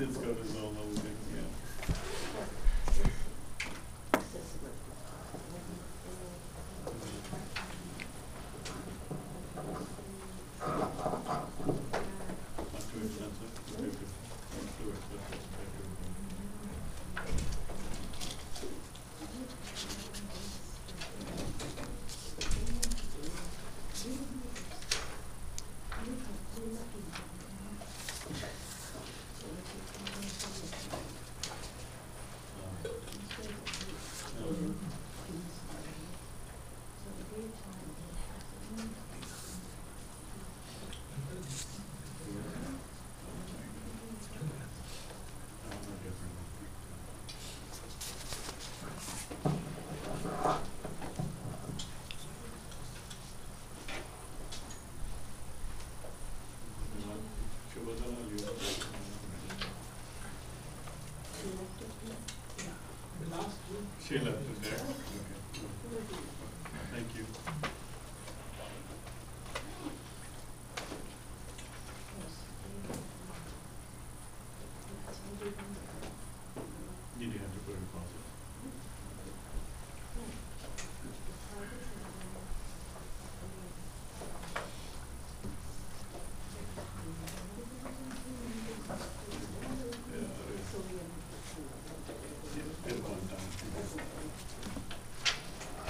It's got his own little thing, yeah. Not too expensive. Okay, good. Not too expensive. She left it there. Okay. Thank you. You do have to put it in pause.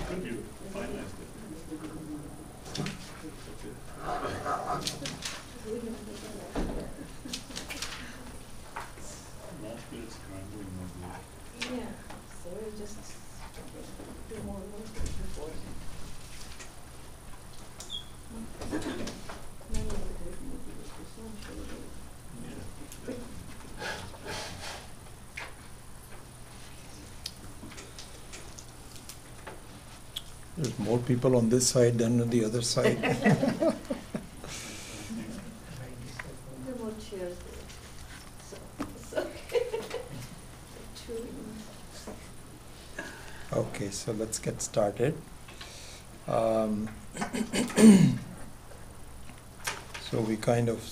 Thank you. Finalized it. Last bit is scrambling my board. Yeah, so we just do more work before. Yeah. There's more people on this side than on the other side. There are more chairs there, so it's okay. Two. Okay, so let's get started. So we kind of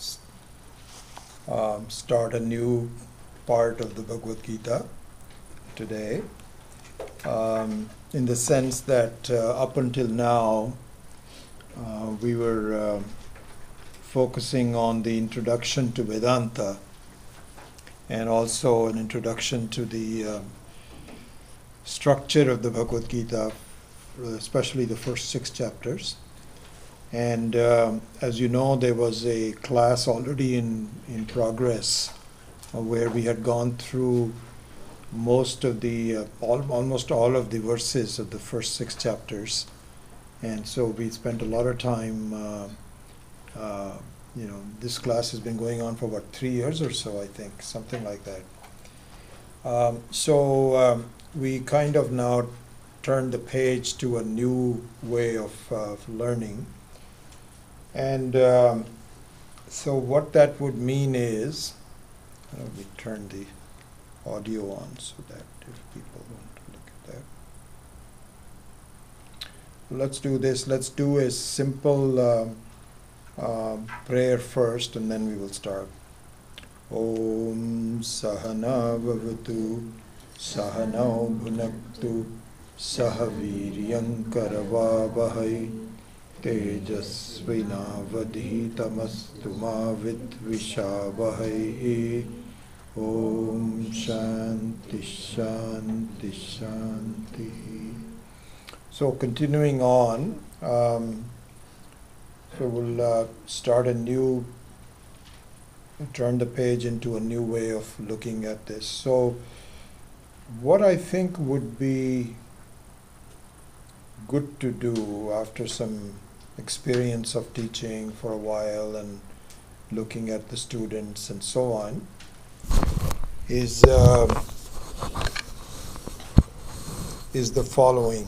start a new part of the Bhagavad Gita today, in the sense that up until now we were focusing on the introduction to Vedanta and also an introduction to the structure of the Bhagavad Gita, especially the first 6 chapters. And as you know, there was a class already in progress where we had gone through most of the, almost all of the verses of the first 6 chapters. And so we spent a lot of time, this class has been going on for 3 years or so, I think, something like that. So we kind of now turn the page to a new way of learning. And so what that would mean is, we turn the audio on so that if people want to look at that. Let's do this. Let's do a simple prayer first and then we will start. Om Sahana Bhavatu Sahanau Bhunaktu Sahaviryam Karavavahai Tejasvinavadhitamastu ma vidvishavahai. Om Shanti Shanti Shanti. So continuing on, so we'll start a new, turn the page into a new way of looking at this. So what I think would be good to do after some experience of teaching for a while and looking at the students and so on, is the following.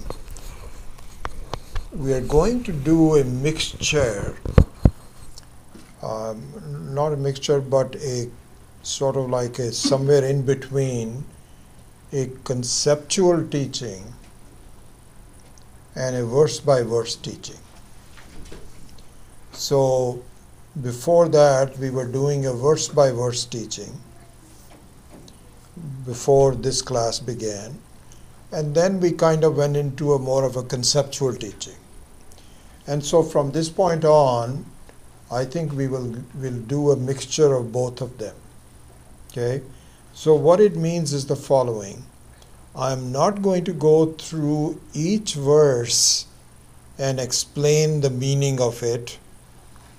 We are going to do a mixture, not a mixture, but a sort of like a somewhere in between a conceptual teaching and a verse-by-verse teaching. So before that, we were doing a verse-by-verse teaching before this class began, and then we kind of went into a more of a conceptual teaching. And so from this point on, I think we'll do a mixture of both of them. Okay? So what it means is the following. I'm not going to go through each verse and explain the meaning of it,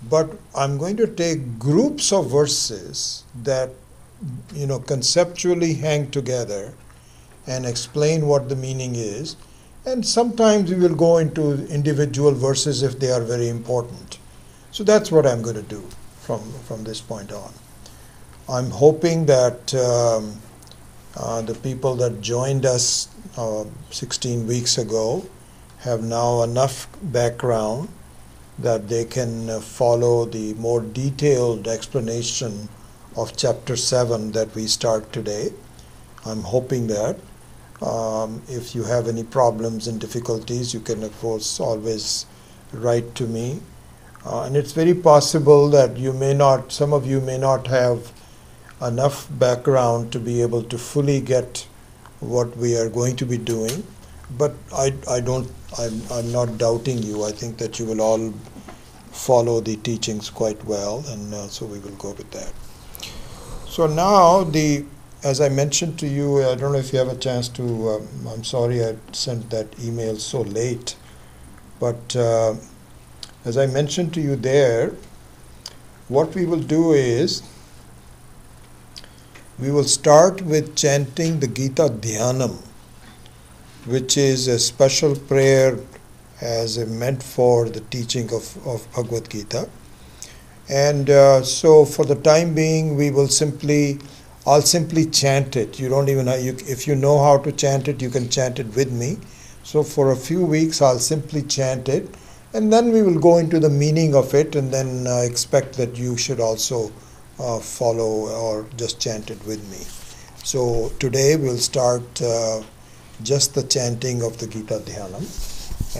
but I'm going to take groups of verses that conceptually hang together and explain what the meaning is. And sometimes we will go into individual verses if they are very important. So that's what I'm going to do from this point on. I'm hoping that the people that joined us 16 weeks ago have now enough background that they can follow the more detailed explanation of chapter 7 that we start today. I'm hoping that. If you have any problems and difficulties, you can of course always write to me. And it's very possible that some of you may not have enough background to be able to fully get what we are going to be doing. But I'm not doubting you. I think that you will all follow the teachings quite well, and so we will go with that. So now as I mentioned to you, I don't know if you have a chance to, I'm sorry I sent that email so late, but as I mentioned to you there, what we will do is, we will start with chanting the Gita Dhyanam, which is a special prayer meant for the teaching of Bhagavad Gita. And so for the time being, I'll simply chant it. You don't even if you know how to chant it, you can chant it with me. So for a few weeks, I'll simply chant it, and then we will go into the meaning of it, and then expect that you should also follow or just chant it with me. So today we'll start just the chanting of the Gita Dhyanam,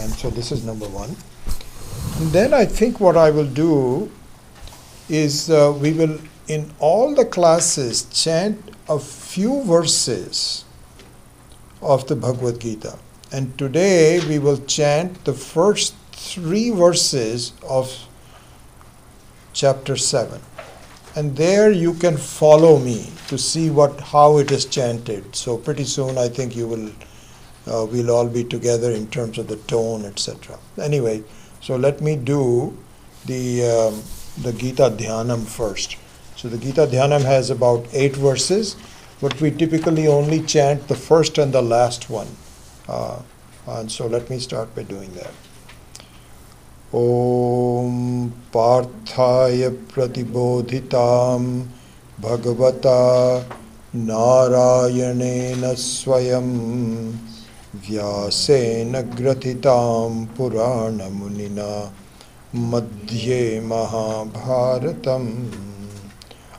and so this is number one. And then I think what I will do is we will, in all the classes, chant a few verses of the Bhagavad Gita. And today we will chant the first 3 verses of chapter 7. And there you can follow me to see how it is chanted. So pretty soon I think we'll all be together in terms of the tone, etc. Anyway, so let me do the Gita Dhyanam first. So the Gita Dhyanam has about 8 verses, but we typically only chant the first and the last one. And so let me start by doing that. Om Parthaya Pratibodhitam Bhagavata Narayanena Swayam Vyasena Gratitam Purana Munina Madhye Mahabharatam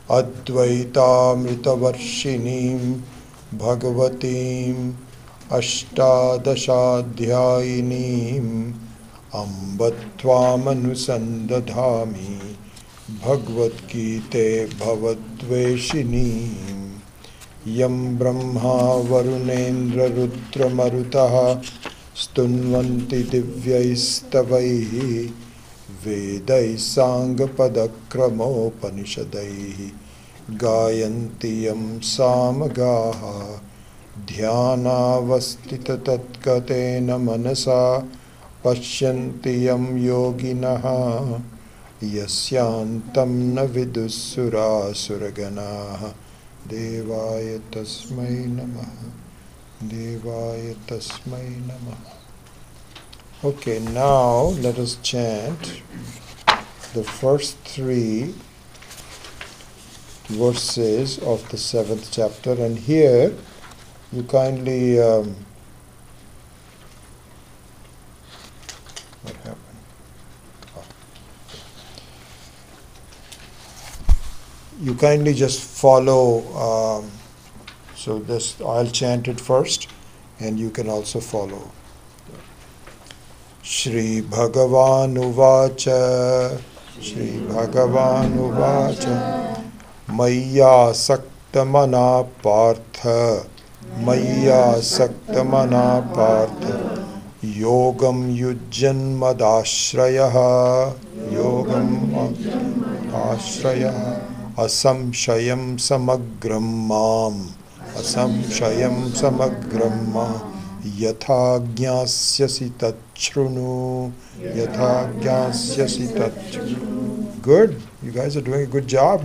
Advaitamritavarshinim Bhagavatim Ashtadashadhyayinim Ambatvāmanusandadhāmi Bhagavad Gita Bhavadveshinim Yam Brahma Varunendra Rudra Marutaha Stunvanti Divyaistavaihi Vedai Sangha Padakramopanishadaihi Gayanti Yam Samagaha Dhyanavastita Tatkatena Manasa Pashyanti Yam Yoginaha Yasyantam Na Vidussura Suraganaha Devaya Tasmai Namaha Devaya Tasmai Namaha. Okay, now let us chant the first 3 verses of the 7th chapter, and here you kindly what happened? Oh. You kindly just follow. So this I'll chant it first, and you can also follow. Shri Bhagavan Uvacha, Shri Bhagavan Uvacha, Maya Saktamana Partha, Maya Saktamana Partha, Yogam Yujjan Madashrayaha, Yogam Ashraya, Asamshayam Samagram Mam, Asamshayam Samagram Mam. Yatha jnasyasi tachrunu, yatha jnasyasi tachrunu. Good. You guys are doing a good job.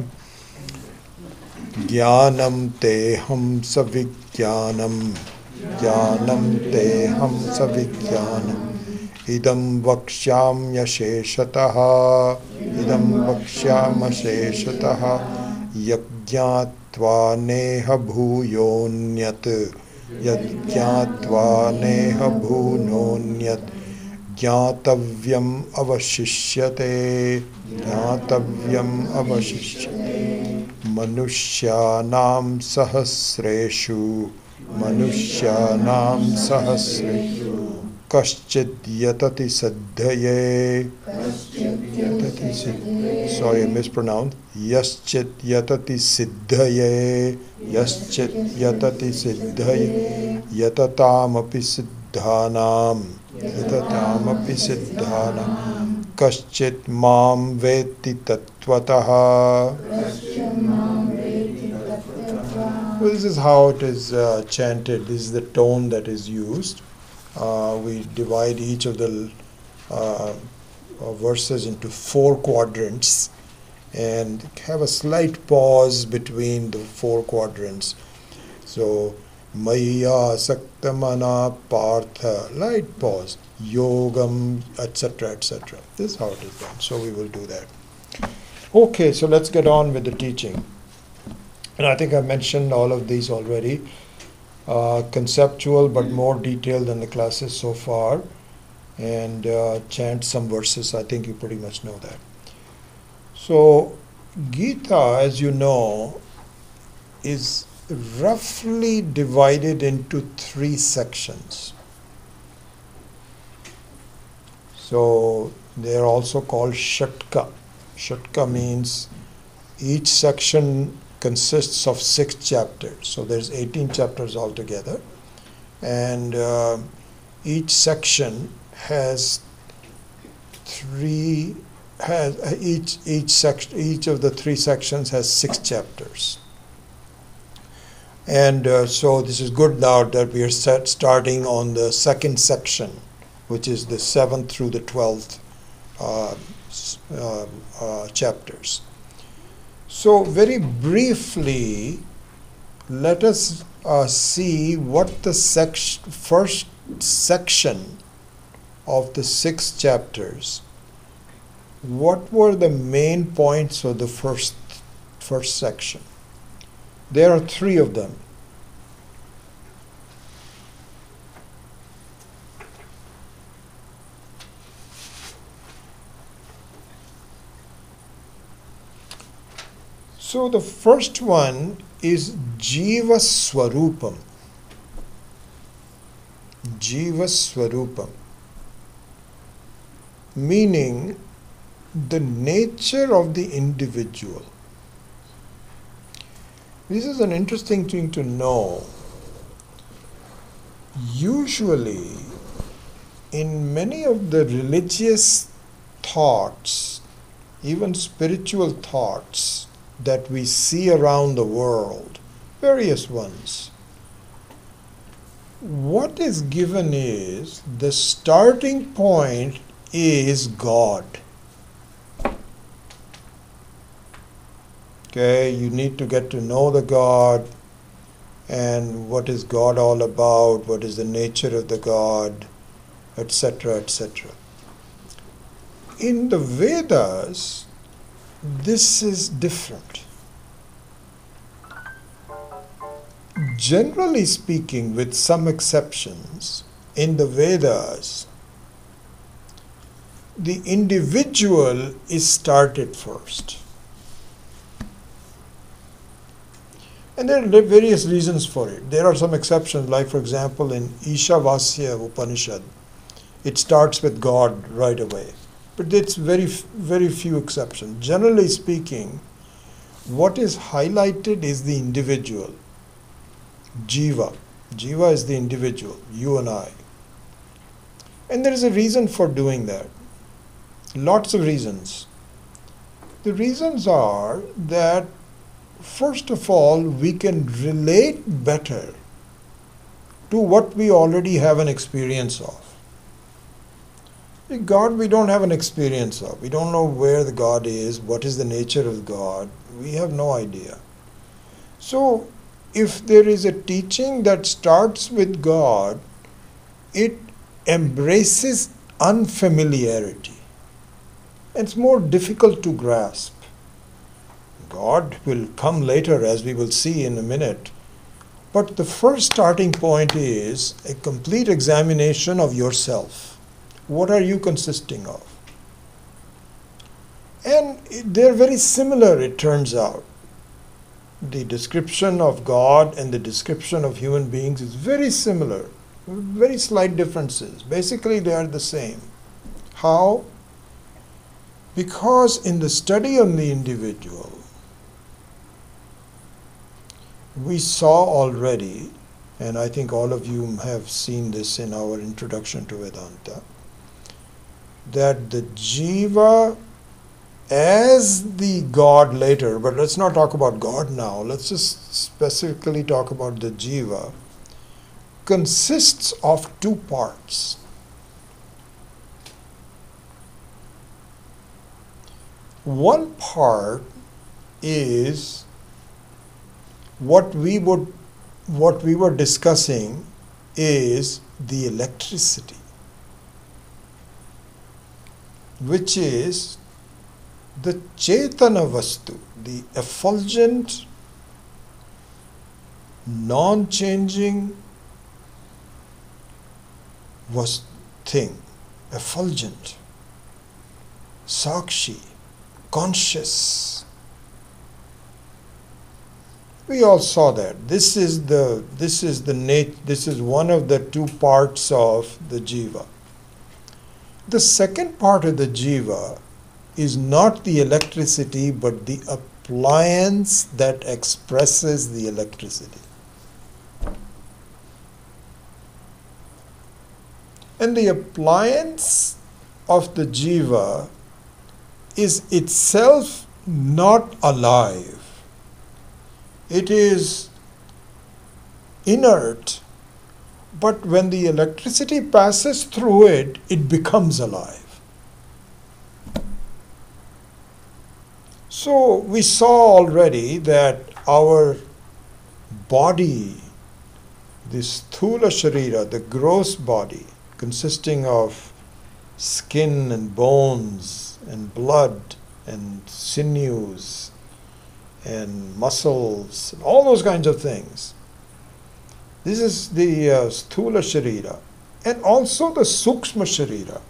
Jnanam teham savijnanam, jnanam teham savijnanam. Idam vakshyam yasheshataha, idam vakshyam yasheshataha. Yajñatva neha bhuyonyat. Yajñatva neha bhunonyat jnatavyam avashishyate jnatavyam avashishyate manushyanam sahasreshu manushyanam sahasreshu kaschid yatati siddhaye sorry I mispronounced yaschit yatati siddhaye yaschit yatati siddhaye yatataamapi siddhanam yatataamapi siddhanam kaschit mam veti tattvataha. This is how it is chanted. This is the tone that is used. We divide each of the verses into 4 quadrants and have a slight pause between the 4 quadrants. So, Maya Saktamana Partha, light pause, Yogam, etc., etc. This is how it is done. So we will do that. Okay, so let's get on with the teaching. And I think I mentioned all of these already. Conceptual but more detailed than the classes so far. And chant some verses. I think you pretty much know that. So Gita, as you know, is roughly divided into 3 sections. So they are also called Shatka. Shatka means each section consists of 6 chapters. So there's 18 chapters altogether. And each section has each of the 3 sections has 6 chapters. And so this is good now that we are starting on the 2nd section, which is the 7th through the 12th chapters. So very briefly, let us see what the first section of the 6 chapters, what were the main points of the first section. There are 3 of them. So the first one is Jiva Swarupam. Jiva Swarupam, meaning the nature of the individual. This is an interesting thing to know. Usually, in many of the religious thoughts, even spiritual thoughts that we see around the world, various ones, what is given is the starting point is God. Okay, you need to get to know the God and what is God all about, what is the nature of the God, etc., etc. In the Vedas, this is different. Generally speaking, with some exceptions, in the Vedas, the individual is started first. And there are various reasons for it. There are some exceptions, like for example in Ishavasya Upanishad, it starts with God right away. But it's very few exceptions. Generally speaking, what is highlighted is the individual. Jiva. Jiva is the individual, you and I. And there is a reason for doing that. Lots of reasons. The reasons are that, first of all, we can relate better to what we already have an experience of. God, we don't have an experience of. We don't know where the God is, what is the nature of God. We have no idea. So, if there is a teaching that starts with God, it embraces unfamiliarity. It's more difficult to grasp. God will come later, as we will see in a minute. But the first starting point is a complete examination of yourself. What are you consisting of? And they're very similar, it turns out. The description of God and the description of human beings is very similar, very slight differences. Basically, they are the same. How? Because in the study on the individual, we saw already, and I think all of you have seen this in our introduction to Vedanta, that the jiva as the God later, but let's not talk about God now, let's just specifically talk about the jiva, consists of two parts. One part is what we were discussing is the electricity, which is the Chetana Vastu, the effulgent, non-changing thing, effulgent, Sakshi, conscious. We all saw that. This is one of the two parts of the jiva. The second part of the jiva is not the electricity, but the appliance that expresses the electricity. And the appliance of the jiva is itself not alive. It is inert, but when the electricity passes through it, it becomes alive. So we saw already that our body, this sthula sharira, the gross body, consisting of skin and bones and blood and sinews and muscles, and all those kinds of things. This is the sthula sharira, and also the sukshma sharira,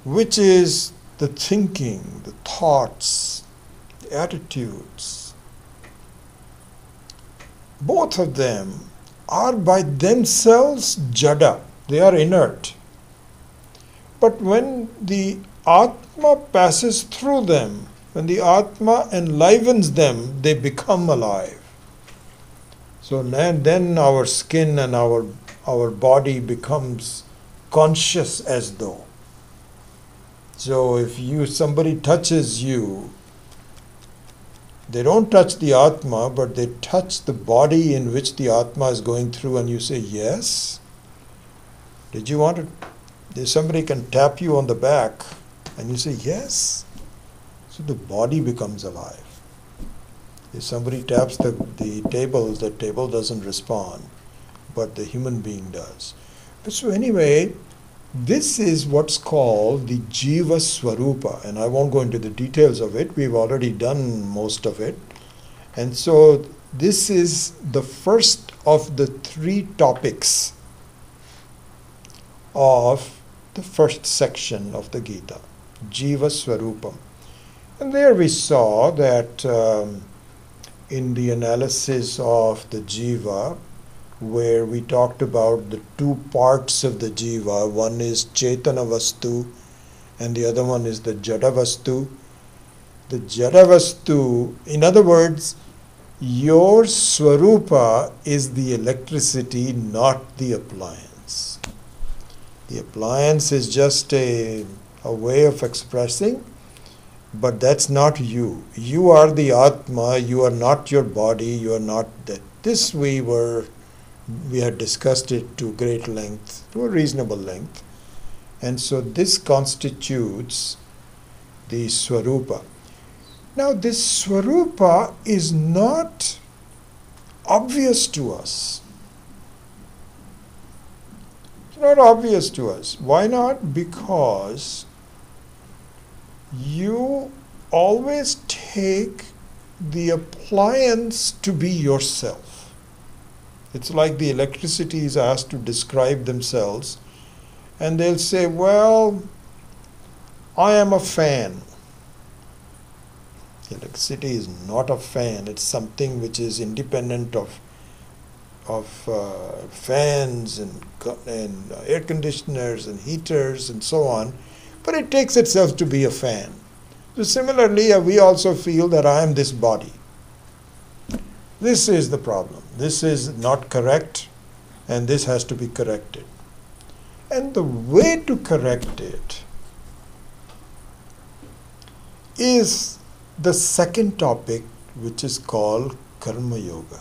which is the thinking, the thoughts, the attitudes. Both of them are by themselves jada, they are inert. But when the Atma passes through them, when the Atma enlivens them, they become alive. So then our skin and our body becomes conscious as though. So if somebody touches you, they don't touch the Atma, but they touch the body in which the Atma is going through, and you say, yes? Somebody can tap you on the back, and you say, yes? So the body becomes alive. If somebody taps the table doesn't respond, but the human being does. So anyway, this is what's called the Jiva Swarupa, and I won't go into the details of it. We've already done most of it. And so This is the first of the 3 topics of the first section of the Gita, Jiva Swarupam. And there we saw that in the analysis of the Jiva, where we talked about the 2 parts of the Jiva, one is Chetana Vastu and the other one is the Jada Vastu. The Jada Vastu, in other words, your Swarupa is the electricity, not the appliance. The appliance is just a way of expressing, but that's not you. You are the Atma, you are not your body, you are not that. This we had discussed it to great length, to a reasonable length. And so this constitutes the Swarupa. Now this Swarupa is not obvious to us. It's not obvious to us. Why not? Because you always take the appliance to be yourself. It's like the electricity is asked to describe themselves, and they'll say, well, I am a fan. Electricity is not a fan. It's something which is independent of fans and air conditioners and heaters and so on, but it takes itself to be a fan. So similarly, we also feel that I am this body. This is the problem. This is not correct, and this has to be corrected. And the way to correct it is the second topic, which is called Karma Yoga.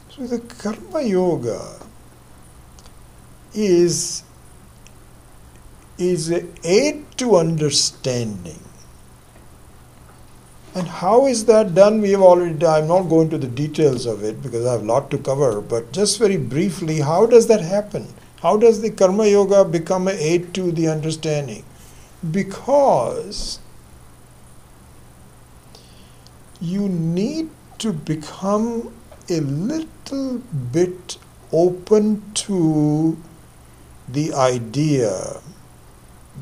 So the Karma Yoga is an aid to understanding. And how is that done? We have already done. I'm not going to the details of it because I have a lot to cover, but just very briefly, how does that happen? How does the Karma Yoga become an aid to the understanding? Because you need to become a little bit open to the idea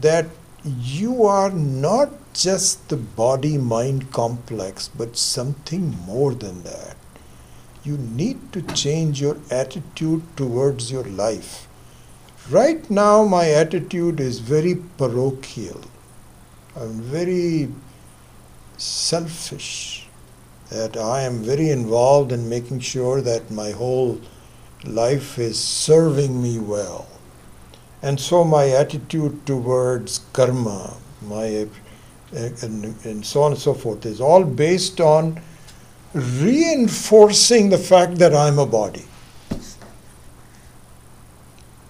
that you are not just the body-mind complex, but something more than that. You need to change your attitude towards your life. Right now, my attitude is very parochial. I'm very selfish. That I am very involved in making sure that my whole life is serving me well. And so my attitude towards karma, and so on and so forth, is all based on reinforcing the fact that I'm a body.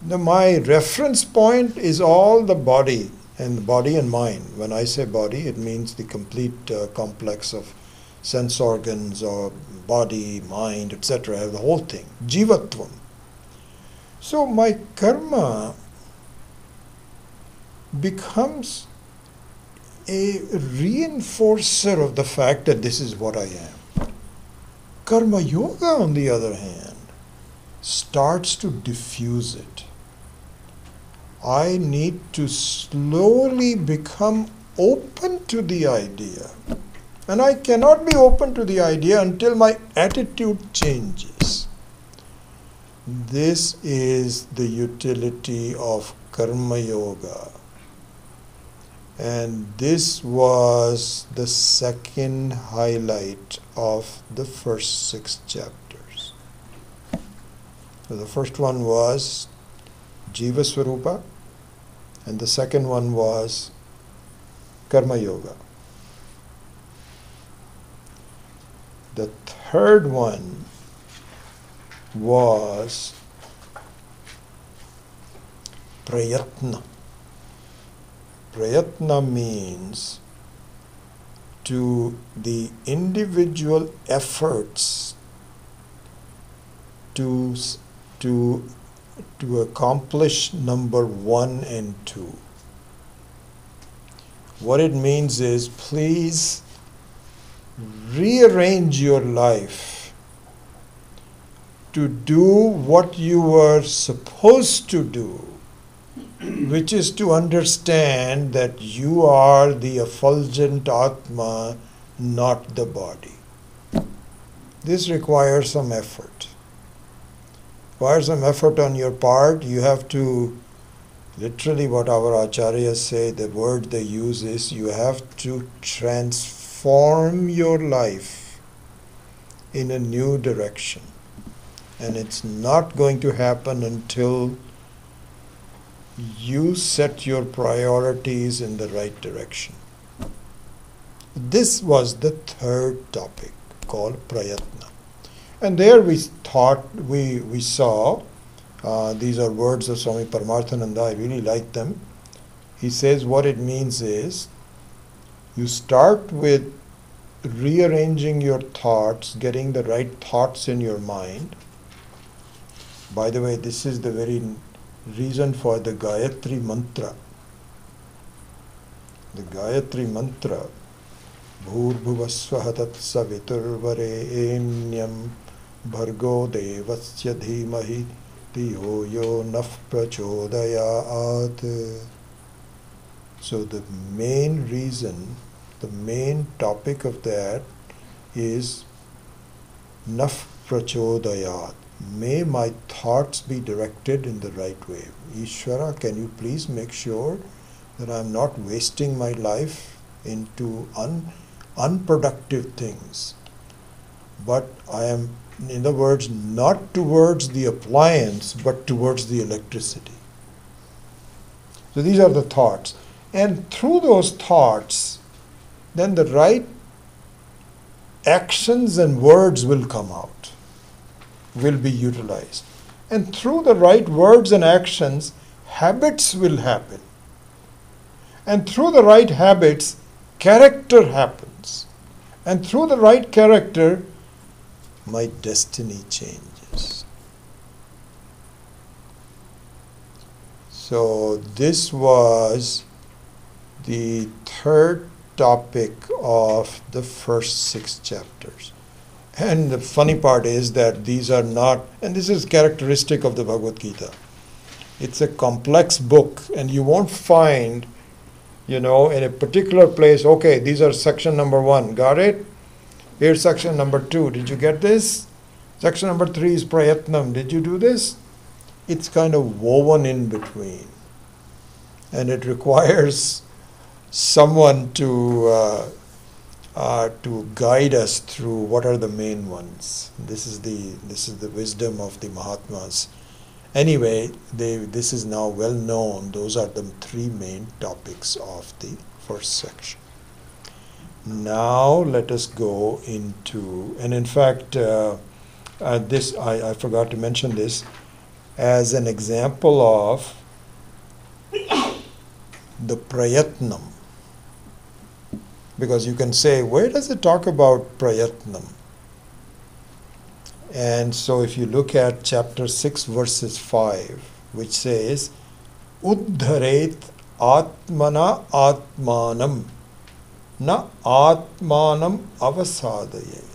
My reference point is all the body and mind. When I say body, it means the complete complex of sense organs or body, mind, etc., the whole thing, jivatvam. So my karma becomes a reinforcer of the fact that this is what I am. Karma yoga, on the other hand, starts to diffuse it. I need to slowly become open to the idea. And I cannot be open to the idea until my attitude changes. This is the utility of Karma Yoga. And this was the second highlight of the first 6 chapters. So the first one was Jiva Swarupa, and the second one was Karma Yoga. The third one was Prayatna. Prayatna means to the individual efforts to accomplish number 1 and 2. What it means is, please rearrange your life to do what you were supposed to do, which is to understand that you are the effulgent Atma, not the body. This requires some effort. Requires some effort on your part. You have to, literally what our acharyas say, the word they use is, you have to transform your life in a new direction. And it's not going to happen until you set your priorities in the right direction. This was the third topic, called prayatna. And there we saw, these are words of Swami Paramarthananda, I really like them. He says what it means is, you start with rearranging your thoughts, getting the right thoughts in your mind. By the way, this is the very reason for the Gayatri mantra. The Gayatri mantra, Bhurbhuvasvaha tatsaviturvarenyam bhargo devasya dhimahi dhiyo yo naf prachodayat. So the main reason, the main topic of that is naf prachodayat. May my thoughts be directed in the right way. Ishvara, can you please make sure that I am not wasting my life into unproductive things, but I am, in other words, not towards the appliance, but towards the electricity. So these are the thoughts. And through those thoughts, then the right actions and words will come out, will be utilized. And through the right words and actions, habits will happen. And through the right habits, character happens. And through the right character, my destiny changes. So this was the third topic of the first 6 chapters. And the funny part is that these are not, and this is characteristic of the Bhagavad Gita. It's a complex book, and you won't find, in a particular place, okay, these are section number 1, got it? Here's section number 2, did you get this? Section number 3 is prayatnam, did you do this? It's kind of woven in between. And it requires someone to guide us through what are the main ones. This is the wisdom of the Mahatmas. Anyway, this is now well known. Those are the 3 main topics of the first section. Now let us go into, and in fact, this I forgot to mention this as an example of the prayatnam. Because you can say, where does it talk about prayatnam? And so if you look at chapter 6, verses 5, which says, Uddharet atmana atmanam, na atmanam avasadayet.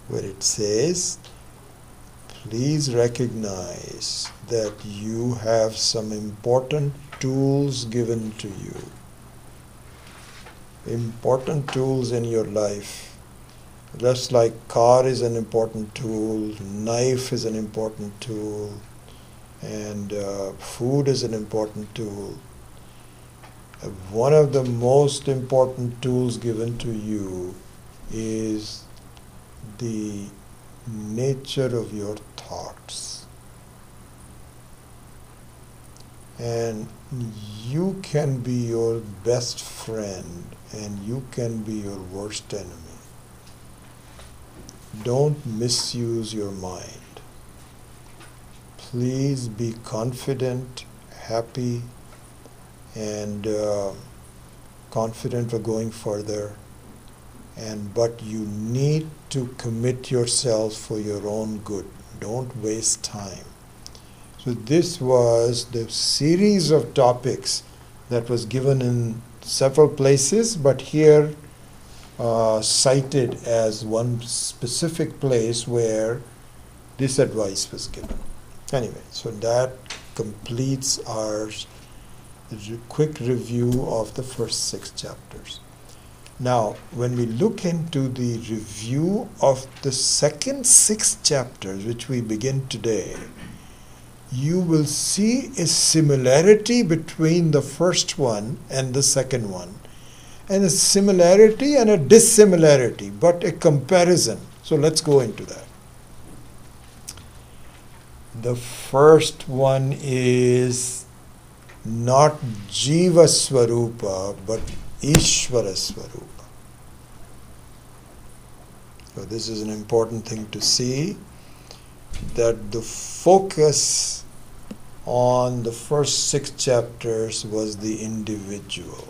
Where it says, please recognize that you have some important tools given to you. Important tools in your life. Just like car is an important tool, knife is an important tool, and food is an important tool. One of the most important tools given to you is the nature of your thoughts. And you can be your best friend and you can be your worst enemy. Don't misuse your mind. Please be confident, happy, and confident for going further. But you need to commit yourself for your own good. Don't waste time. So this was the series of topics that was given in several places, but here cited as one specific place where this advice was given. Anyway, so that completes our quick review of the first 6 chapters. Now, when we look into the review of the second 6 chapters, which we begin today, you will see a similarity between the first one and the second one, and a similarity and a dissimilarity, but a comparison. So let's go into that. The first one is not Jiva Swarupa, but Ishvara Swarupa. So this is an important thing to see, that the focus on the first 6 chapters was the individual.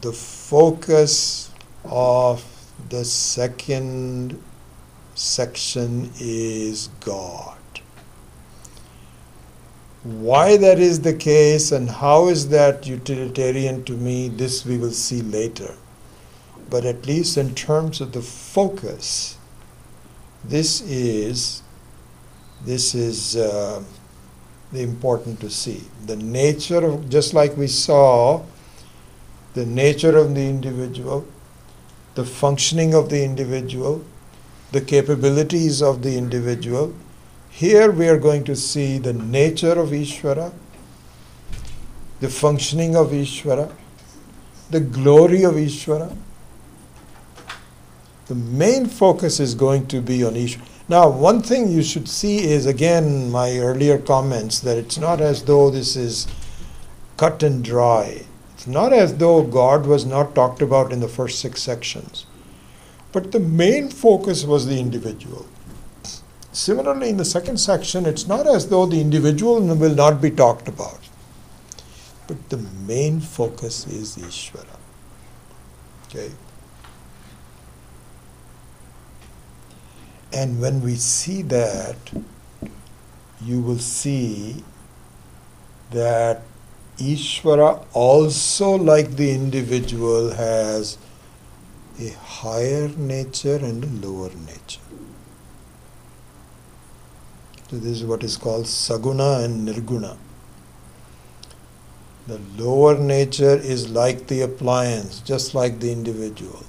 The focus of the second section is God. Why that is the case and how is that utilitarian to me, this we will see later. But at least in terms of the focus, this is important to see. The nature of, just like we saw, the nature of the individual, the functioning of the individual, the capabilities of the individual. Here we are going to see the nature of Ishvara, the functioning of Ishvara, the glory of Ishvara. The main focus is going to be on Ishvara. Now, one thing you should see is, again, my earlier comments, that it's not as though this is cut and dry. It's not as though God was not talked about in the first 6 sections. But the main focus was the individual. Similarly, in the second section, it's not as though the individual will not be talked about. But the main focus is Ishvara. Okay? And when we see that, you will see that Ishvara also, like the individual, has a higher nature and a lower nature. So this is what is called Saguna and Nirguna. The lower nature is like the appliance, just like the individual.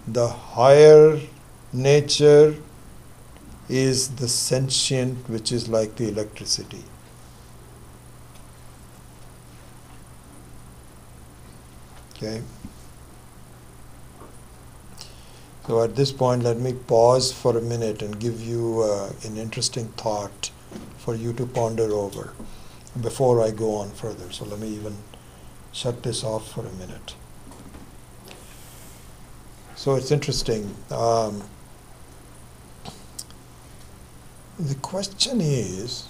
The higher nature is the sentient, which is like the electricity. Okay? So at this point, let me pause for a minute and give you an interesting thought for you to ponder over before I go on further. So let me even shut this off for a minute. So it's interesting. The question is,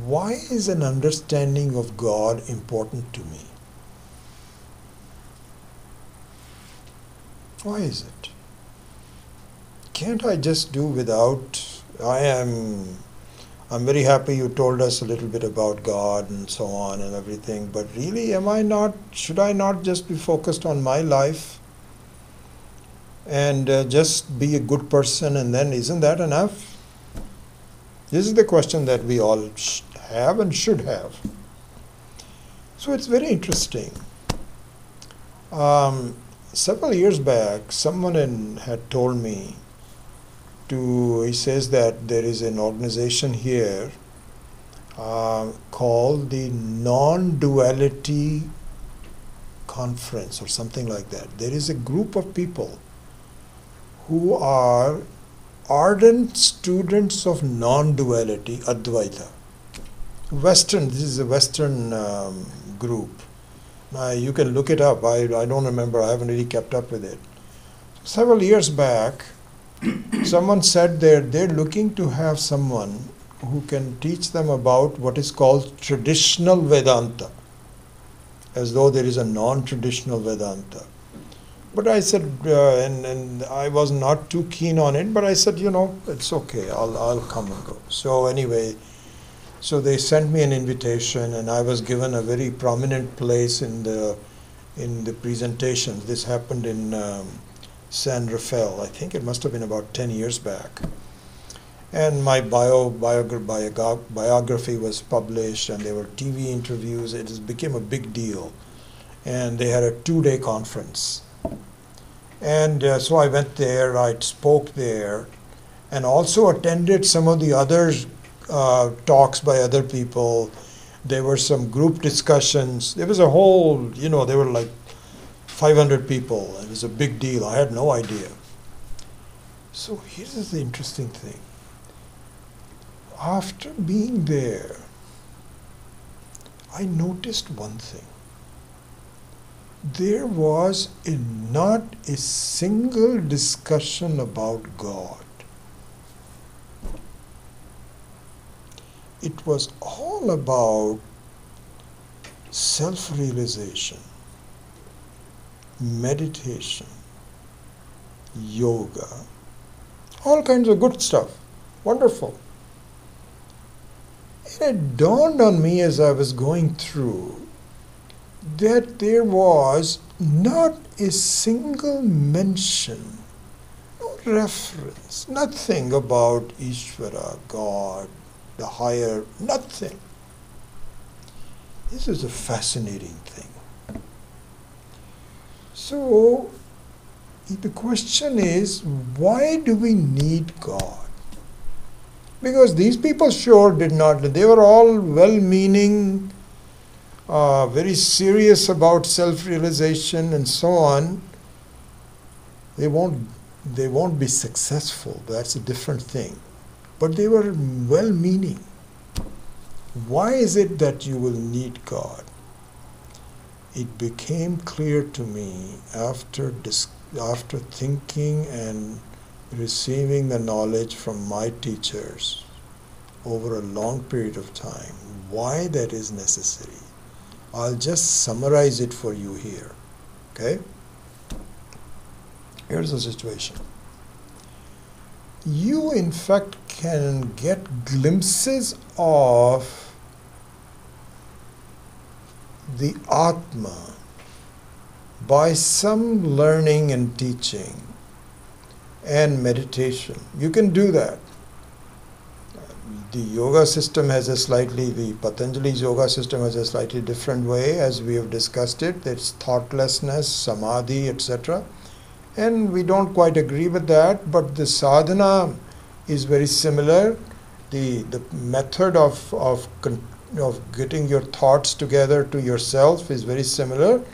why is an understanding of God important to me? Why is it? Can't I just do without? I'm very happy you told us a little bit about God and so on and everything, but really, should I not just be focused on my life and just be a good person, and then isn't that enough? This is the question that we all have and should have. So it's very interesting. Several years back, someone had told me he says that there is an organization here called the Non-Duality Conference or something like that. There is a group of people who are ardent students of non-duality, Advaita. This is a Western group. You can look it up. I don't remember. I haven't really kept up with it. Several years back, someone said they're looking to have someone who can teach them about what is called traditional Vedanta, as though there is a non-traditional Vedanta. But I said, and I was not too keen on it, but I said, it's okay. I'll come and go. So anyway, So they sent me an invitation, and I was given a very prominent place in the presentation. This happened in San Rafael. I think it must have been about 10 years back. And my biography was published, and there were TV interviews. It became a big deal. And they had a 2-day conference. And so I went there, I spoke there, and also attended some of the other talks by other people. There were some group discussions. There was a whole, there were like 500 people. It was a big deal. I had no idea. So here's the interesting thing. After being there, I noticed one thing. There was not a single discussion about God. It was all about self-realization, meditation, yoga, all kinds of good stuff. Wonderful. And it dawned on me as I was going through that there was not a single mention, no reference, nothing about Ishvara, God, the higher, nothing. This is a fascinating thing. So, the question is, why do we need God? Because these people sure did not, they were all well-meaning, very serious about self-realization and so on. They won't be successful. That's a different thing. But they were well-meaning. Why is it that you will need God? It became clear to me after thinking and receiving the knowledge from my teachers over a long period of time, why that is necessary. I'll just summarize it for you here. Okay? Here's the situation. You, in fact, can get glimpses of the Atma by some learning and teaching and meditation. You can do that. The yoga system has the Patanjali's yoga system has a slightly different way, as we have discussed it. It's thoughtlessness, samadhi, etc. And we don't quite agree with that, but the sadhana is very similar. The method of getting your thoughts together to yourself is very similar.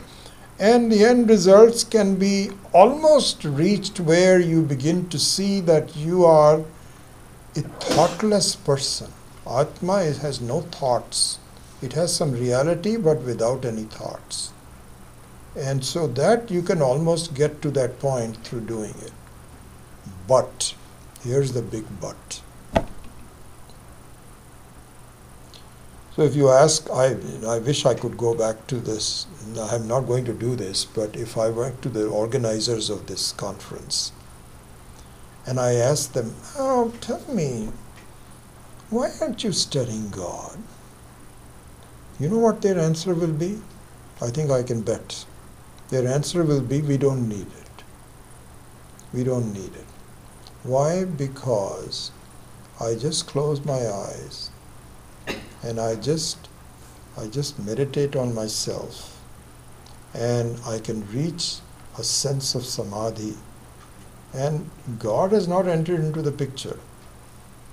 And the end results can be almost reached where you begin to see that you are a thoughtless person. Atma has no thoughts. It has some reality but without any thoughts. And so that you can almost get to that point through doing it. But, here's the big but. So if you ask, I wish I could go back to this. I'm not going to do this, but if I went to the organizers of this conference and I asked them, oh, tell me, why aren't you studying God? You know what their answer will be? I think I can bet. Their answer will be, we don't need it. We don't need it. Why? Because I just close my eyes and I just meditate on myself, and I can reach a sense of samadhi, and God has not entered into the picture.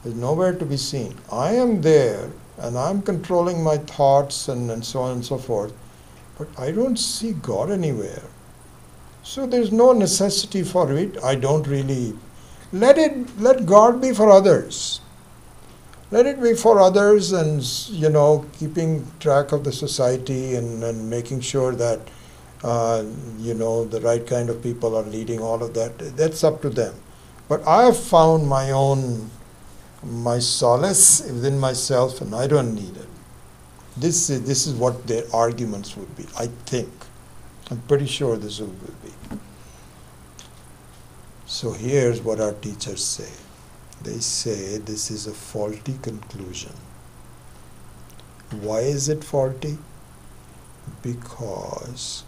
There's nowhere to be seen. I am there and I'm controlling my thoughts and so on and so forth, but I don't see God anywhere. So there's no necessity for it. I don't really let God be for others. Let it be for others, and keeping track of the society and making sure that the right kind of people are leading all of that. That's up to them. But I have found my solace within myself, and I don't need it. This is what their arguments would be, I think. I'm pretty sure this will be. So here's what our teachers say. They say this is a faulty conclusion. Why is it faulty? Because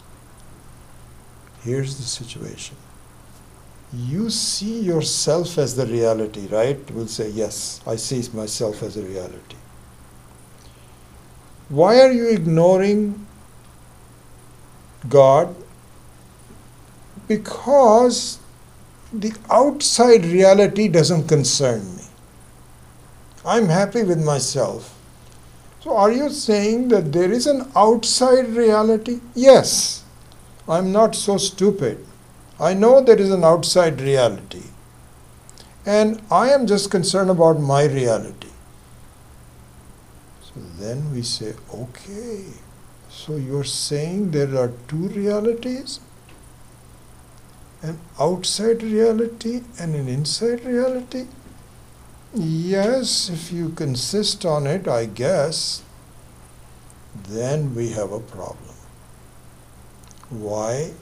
here's the situation. You see yourself as the reality, right? We'll say, yes, I see myself as a reality. Why are you ignoring God? Because the outside reality doesn't concern me. I'm happy with myself. So are you saying that there is an outside reality? Yes. I'm not so stupid. I know there is an outside reality. And I am just concerned about my reality. So then we say, okay, so you're saying there are two realities? An outside reality and an inside reality? Yes, if you insist on it, I guess, then we have a problem. Why?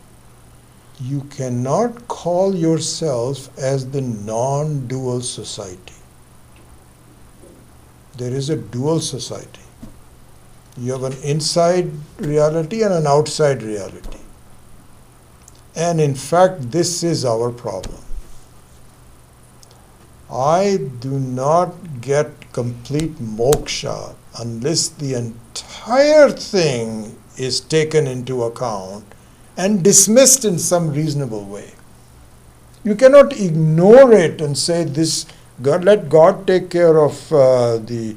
You cannot call yourself as the non-dual society. There is a dual society. You have an inside reality and an outside reality. And in fact, this is our problem. I do not get complete moksha unless the entire thing is taken into account and dismissed in some reasonable way. You cannot ignore it and say this. God, let God take care of the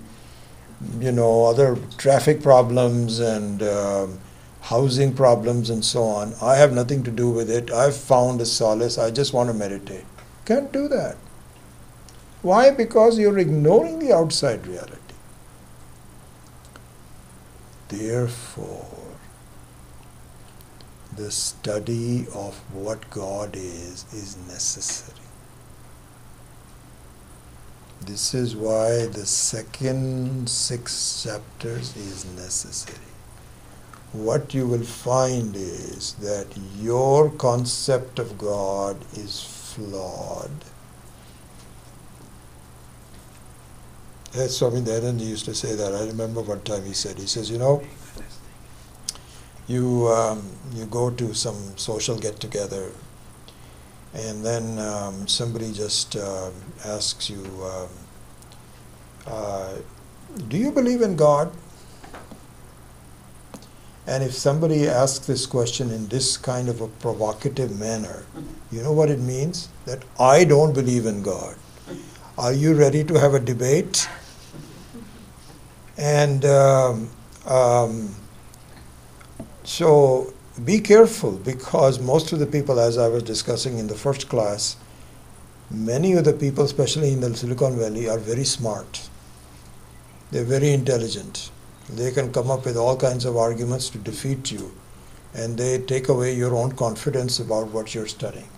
other traffic problems and housing problems and so on. I have nothing to do with it. I've found a solace. I just want to meditate. Can't do that. Why? Because you're ignoring the outside reality. Therefore, the study of what God is necessary. This is why the second 6 chapters is necessary. What you will find is that your concept of God is flawed. Swami Dayananda used to say that. I remember one time he says, you go to some social get-together and then somebody just asks you, do you believe in God? And if somebody asks this question in this kind of a provocative manner, you know what it means? That I don't believe in God. Are you ready to have a debate? And so be careful, because most of the people, as I was discussing in the first class, many of the people, especially in the Silicon Valley, are very smart. They're very intelligent. They can come up with all kinds of arguments to defeat you, and they take away your own confidence about what you're studying.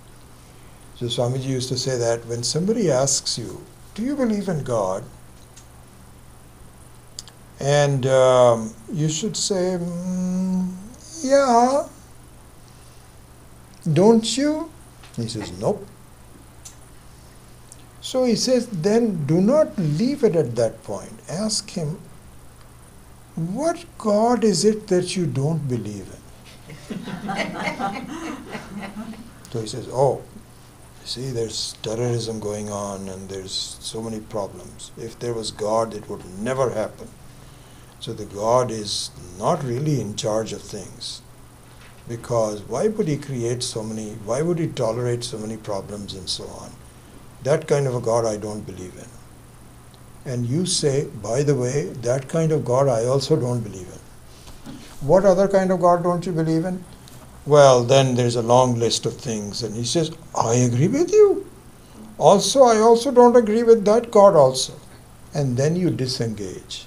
So Swamiji used to say that when somebody asks you, do you believe in God? And you should say, yeah. Don't you? He says, nope. So he says, then do not leave it at that point. Ask him, what God is it that you don't believe in? So he says, oh, see, there's terrorism going on and there's so many problems. If there was God, it would never happen. So the God is not really in charge of things. Because why would he create so many, why would he tolerate so many problems and so on? That kind of a God I don't believe in. And you say, by the way, that kind of God I also don't believe in. What other kind of God don't you believe in? Well, then there's a long list of things. And he says, I agree with you. Also, I also don't agree with that God also. And then you disengage.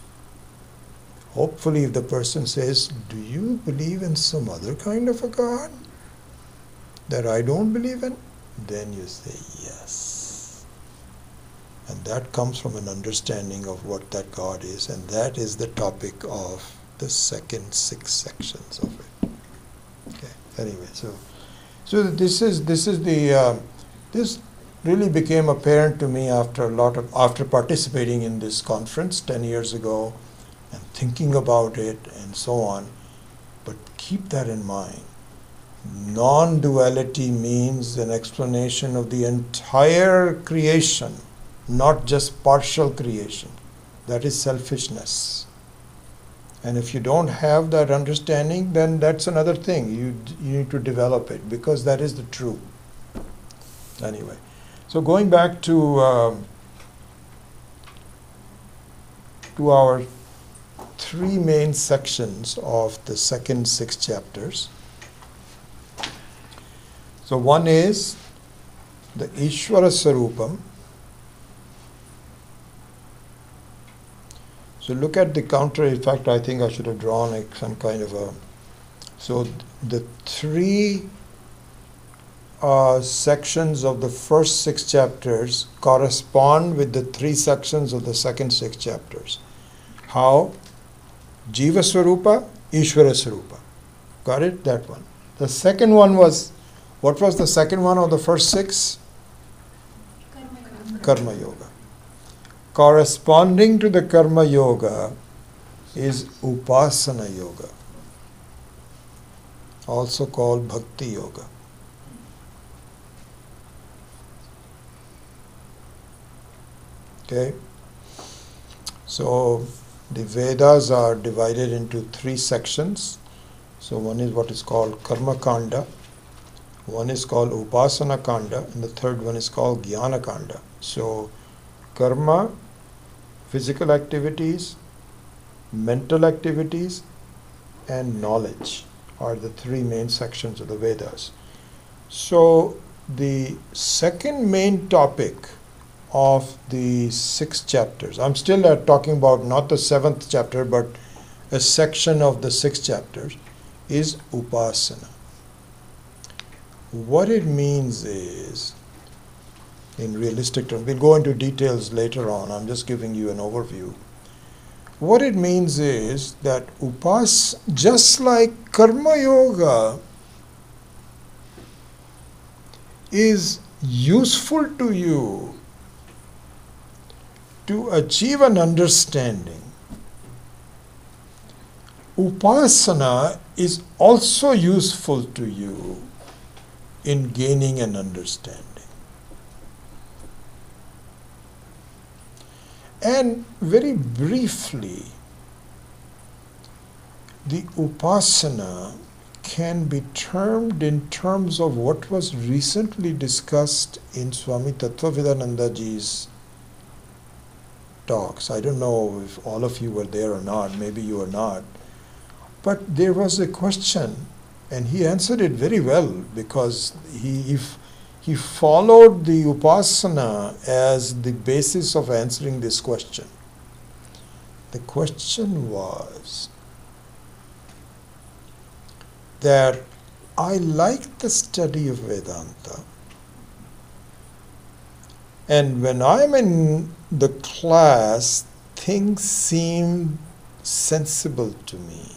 Hopefully, if the person says, do you believe in some other kind of a God that I don't believe in? Then you say, yes. And that comes from an understanding of what that God is. And that is the topic of the second 6 sections of it. Okay. Anyway, so this really became apparent to me after participating in this conference 10 years ago. and thinking about it and so on. But keep that in mind. Non-duality means an explanation of the entire creation, not just partial creation. That is selfishness. And if you don't have that understanding, then that's another thing. You need to develop it, because that is the truth. Anyway, so going back to our three main sections of the second 6 chapters. So one is the Ishvara Sarupam. So look at the counter. In fact, I think I should have drawn some kind of a... So the three sections of the first 6 chapters correspond with the 3 sections of the second 6 chapters. How? Jiva Swarupa, Ishvara Swarupa. Got it? That one. The second one was, what was the second one of the first 6? Karma Yoga. Corresponding to the Karma Yoga is Upasana Yoga, also called Bhakti Yoga. Okay? So the Vedas are divided into 3 sections. So one is what is called Karma Kanda, one is called Upasana Kanda, and the third one is called Jnana Kanda. So karma, physical activities, mental activities, and knowledge are the 3 main sections of the Vedas. So the second main topic of the 6 chapters, I'm still talking about not the 7th chapter, but a section of the 6 chapters, is Upasana. What it means is, in realistic terms, we'll go into details later on, I'm just giving you an overview. What it means is that just like Karma Yoga is useful to you to achieve an understanding, Upasana is also useful to you in gaining an understanding. And very briefly, the Upasana can be termed in terms of what was recently discussed in Swami Tattvavedanandaji's talks. I don't know if all of you were there or not, maybe you were not. But there was a question, and he answered it very well, because he followed the Upasana as the basis of answering this question. The question was that I like the study of Vedanta, and when I'm in the class, things seem sensible to me.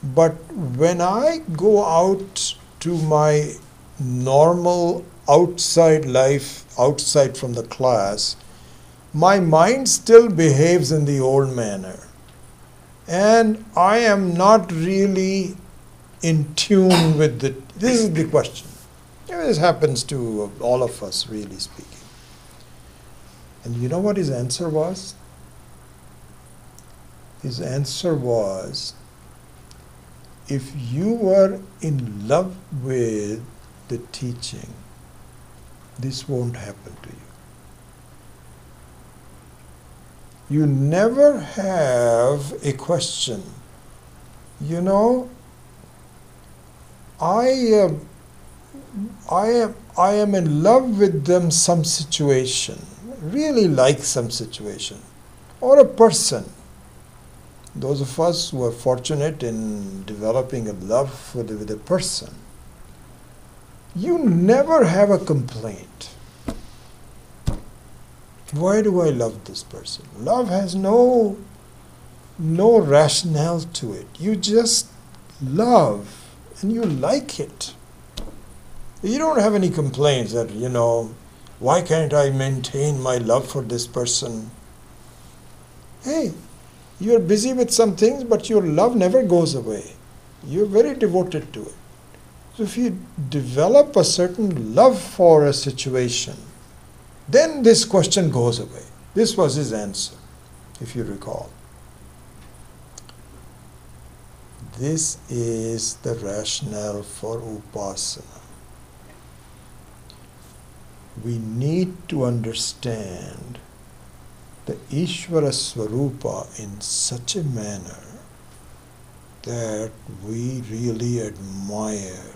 But when I go out to my normal outside life, outside from the class, my mind still behaves in the old manner. And I am not really in tune with the... This is the question. This happens to all of us, really speaking. And you know what his answer was? His answer was, if you were in love with the teaching, this won't happen to you. You never have a question. You know, I am in love with some situation, really like some situation, or a person. Those of us who are fortunate in developing a love with a person, you never have a complaint. Why do I love this person? Love has no rationale to it. You just love and you like it. You don't have any complaints that, why can't I maintain my love for this person? Hey, You're busy with some things, but your love never goes away. You're very devoted to it. So if you develop a certain love for a situation, then this question goes away. This was his answer, if you recall. This is the rationale for upasana. We need to understand the Ishvara Swarupa in such a manner that we really admire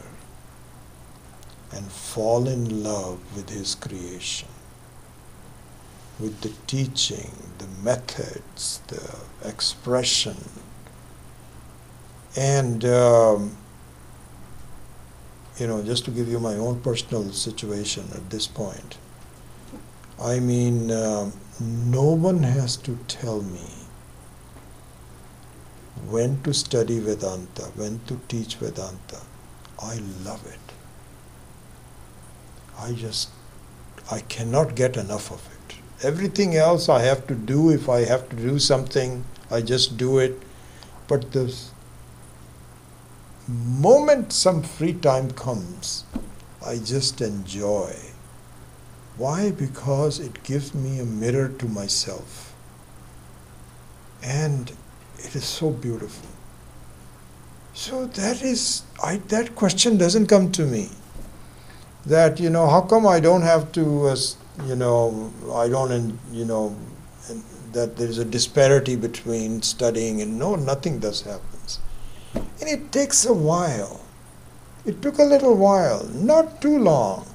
and fall in love with his creation, with the teaching, the methods, the expression. And, just to give you my own personal situation at this point, I mean, no one has to tell me when to study Vedanta, when to teach Vedanta. I love it. I cannot get enough of it. Everything else I have to do, if I have to do something, I just do it. But the moment some free time comes, I just enjoy. Why? Because it gives me a mirror to myself. And it is so beautiful. So that question doesn't come to me. That, how come I don't have to, that there is a disparity between studying and no, nothing does happens. And it takes a while. It took a little while, not too long.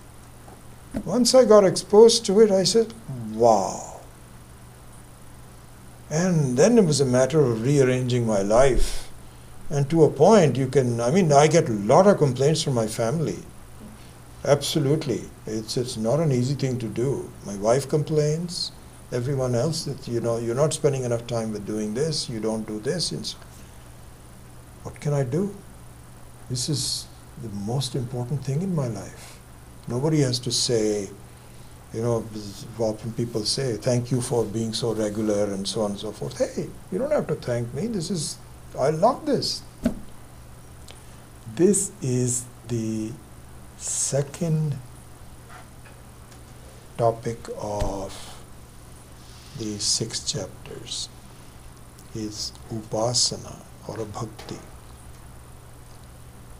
Once I got exposed to it, I said, wow. And then it was a matter of rearranging my life. And to a point, I get a lot of complaints from my family. Absolutely. It's not an easy thing to do. My wife complains, everyone else, that you're not spending enough time with doing this, you don't do this. And so, what can I do? This is the most important thing in my life. Nobody has to say, often people say, thank you for being so regular and so on and so forth. Hey, you don't have to thank me. I love this. This is the second topic of the 6 chapters, is upasana or bhakti.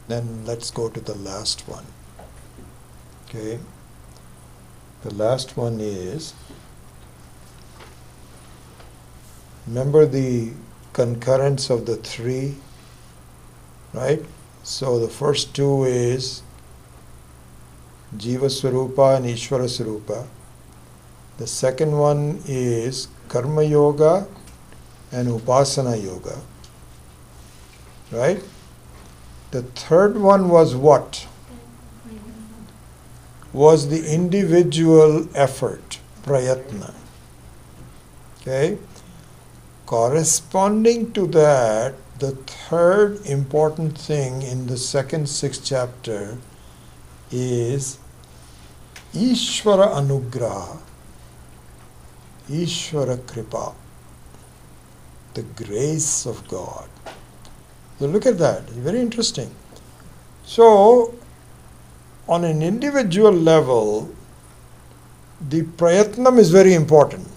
Then let's go to the last one. Okay, the last one is, remember the concurrence of the 3, right? So the first 2 is Jiva Swarupa and Ishvara Swarupa. The second one is Karma Yoga and Upasana Yoga. Right? The third one was what? Was the individual effort, prayatna. Okay? Corresponding to that, the third important thing in the second 6th chapter is Ishvara Anugraha, Ishvara Kripa, the grace of God. So look at that, it's very interesting. So, on an individual level, the prayatnam is very important.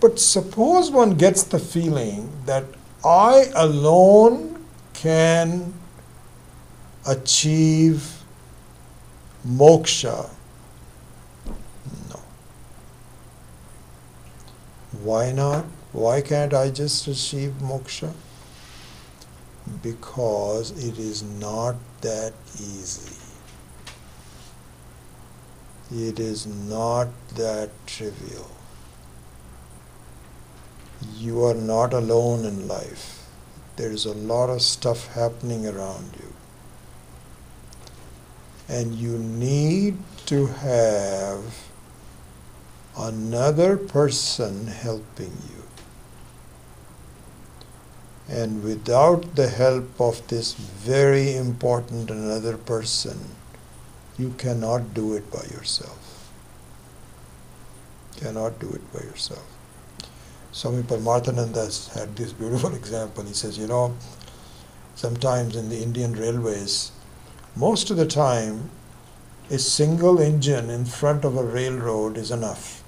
But suppose one gets the feeling that I alone can achieve moksha. No. Why not? Why can't I just achieve moksha? Because it is not that easy. It is not that trivial. You are not alone in life. There is a lot of stuff happening around you. And you need to have another person helping you. And without the help of this very important another person, you cannot do it by yourself. Cannot do it by yourself. Swami Paramarthananda had this beautiful example. He says, sometimes in the Indian railways, most of the time, a single engine in front of a railroad is enough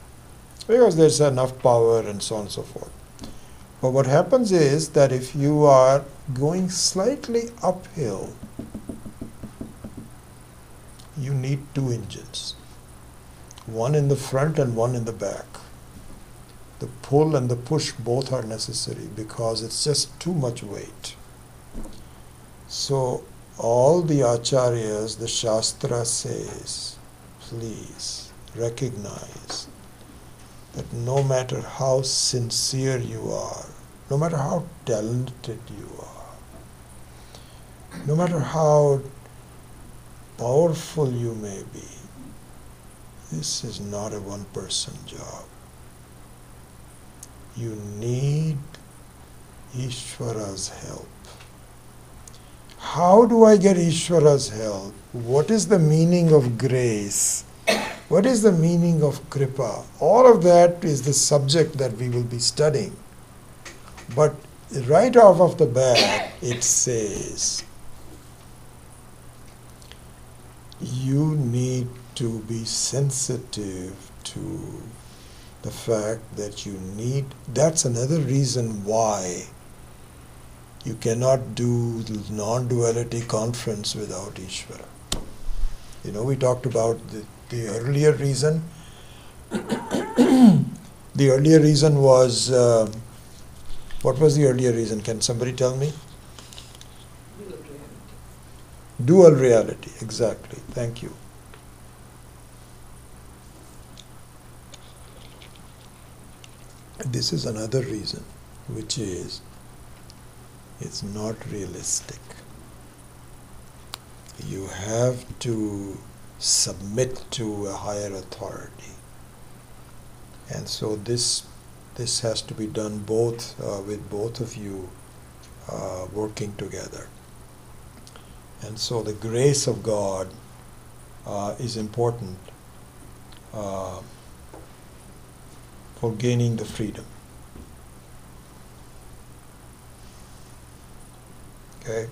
because there's enough power and so on and so forth. But what happens is that if you are going slightly uphill, you need two engines, one in the front and one in the back. The pull and the push both are necessary because it's just too much weight. So all the acharyas, the Shastra says, please recognize that no matter how sincere you are, no matter how talented you are, no matter how powerful you may be, this is not a one-person job. You need Ishvara's help. How do I get Ishvara's help? What is the meaning of grace? What is the meaning of kripa? All of that is the subject that we will be studying. But right off of the bat, it says, you need to be sensitive to the fact that you need, that's another reason why you cannot do the non-duality conference without Ishvara. We talked about the earlier reason. The earlier reason was, what was the earlier reason? Can somebody tell me? Dual reality. Dual reality, exactly. Thank you. This is another reason, which is it's not realistic. You have to submit to a higher authority. And so this has to be done both with both of you working together. And so the grace of God is important for gaining the freedom. Okay?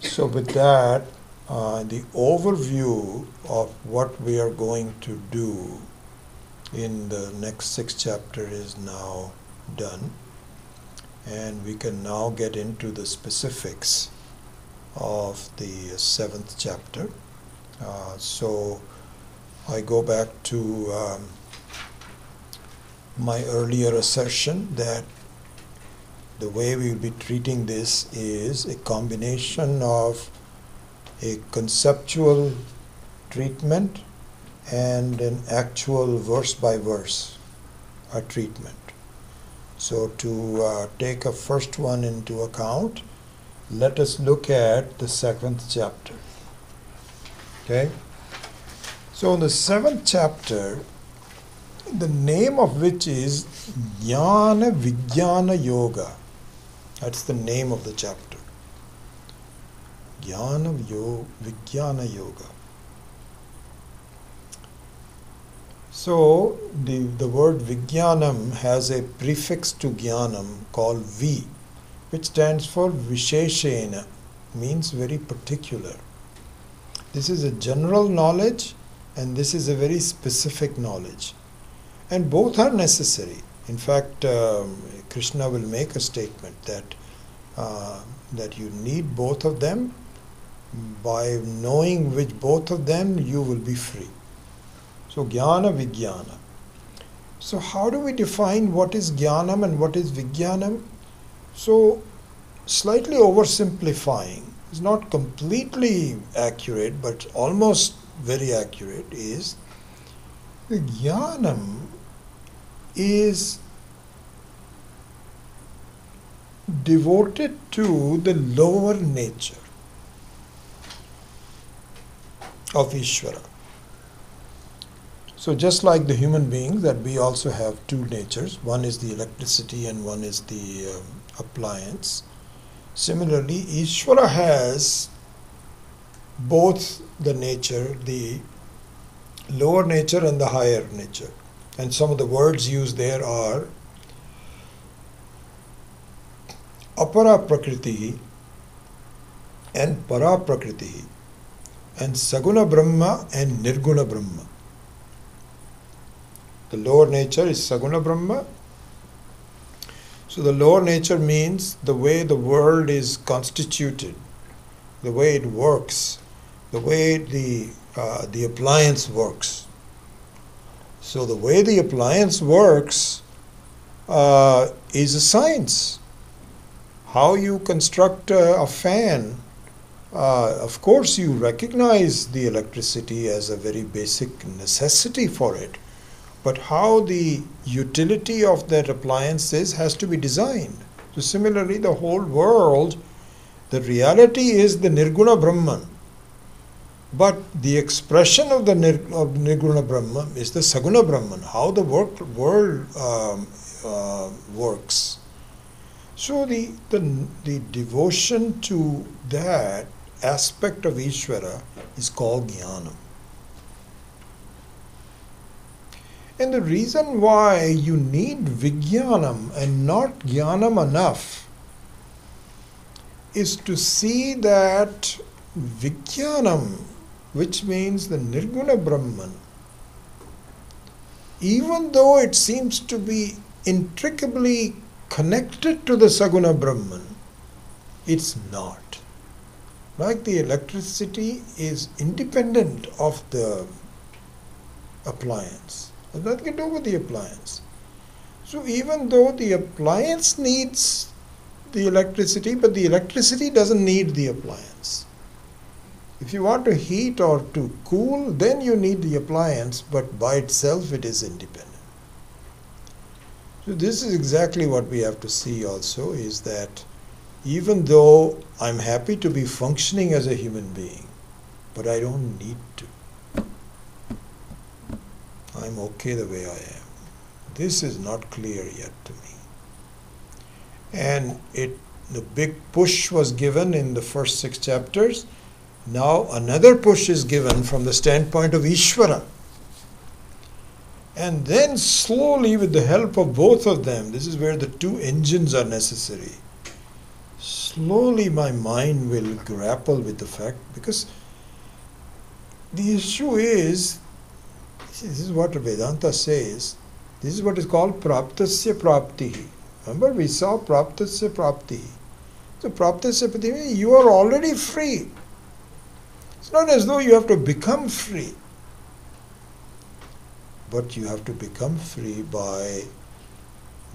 So with that, the overview of what we are going to do in the next 6 chapters is now done. And we can now get into the specifics of the 7th chapter. So I go back to my earlier assertion that the way we will be treating this is a combination of a conceptual treatment and an actual verse-by-verse treatment. So to take a first one into account, let us look at the 7th chapter. Okay? So in the 7th chapter, the name of which is Jnana Vijnana Yoga. That's the name of the chapter. Jnana Vijnana Yoga. So the word Vijnanam has a prefix to Jnanam called V, which stands for Visheshena, means very particular. This is a general knowledge and this is a very specific knowledge. And both are necessary. In fact, Krishna will make a statement that you need both of them. By knowing which both of them, you will be free. So Jnana Vijnana. So how do we define what is Jnanam and what is Vijnanam? So slightly oversimplifying, it's not completely accurate, but almost very accurate, is the Jnanam is devoted to the lower nature of Ishvara. So just like the human beings, that we also have two natures, one is the electricity and one is the appliance. Similarly, Ishvara has both the nature, the lower nature and the higher nature. And some of the words used there are apara prakriti and para prakriti, and saguna brahma and nirguna brahma. The lower nature is saguna brahma. So the lower nature means the way the world is constituted, the way it works, the way the appliance works. So the way the appliance works is a science. How you construct a fan, of course you recognize the electricity as a very basic necessity for it, but how the utility of that appliance is has to be designed. So similarly, the whole world, the reality is the Nirguna Brahman, but the expression of the Nirguna Brahman is the Saguna Brahman, how the world works. So the devotion to that aspect of Ishvara is called Jnanam. And the reason why you need Vijnanam and not Jnanam enough is to see that Vijnanam, which means the Nirguna Brahman, even though it seems to be intricately connected to the Saguna Brahman, it's not. Like the electricity is independent of the appliance. It has nothing to do with the appliance. So even though the appliance needs the electricity, but the electricity doesn't need the appliance. If you want to heat or to cool, then you need the appliance, but by itself it is independent. So this is exactly what we have to see also, is that even though I'm happy to be functioning as a human being, but I don't need to. I'm okay the way I am. This is not clear yet to me. And the big push was given in the first 6 chapters. Now another push is given from the standpoint of Ishvara. And then slowly, with the help of both of them, this is where the 2 engines are necessary. Slowly my mind will grapple with the fact, because the issue is, this is what Vedanta says, this is what is called praptasya praptihi. Remember, we saw praptasya praptihi. So praptasya praptihi, you are already free. It's not as though you have to become free, but you have to become free by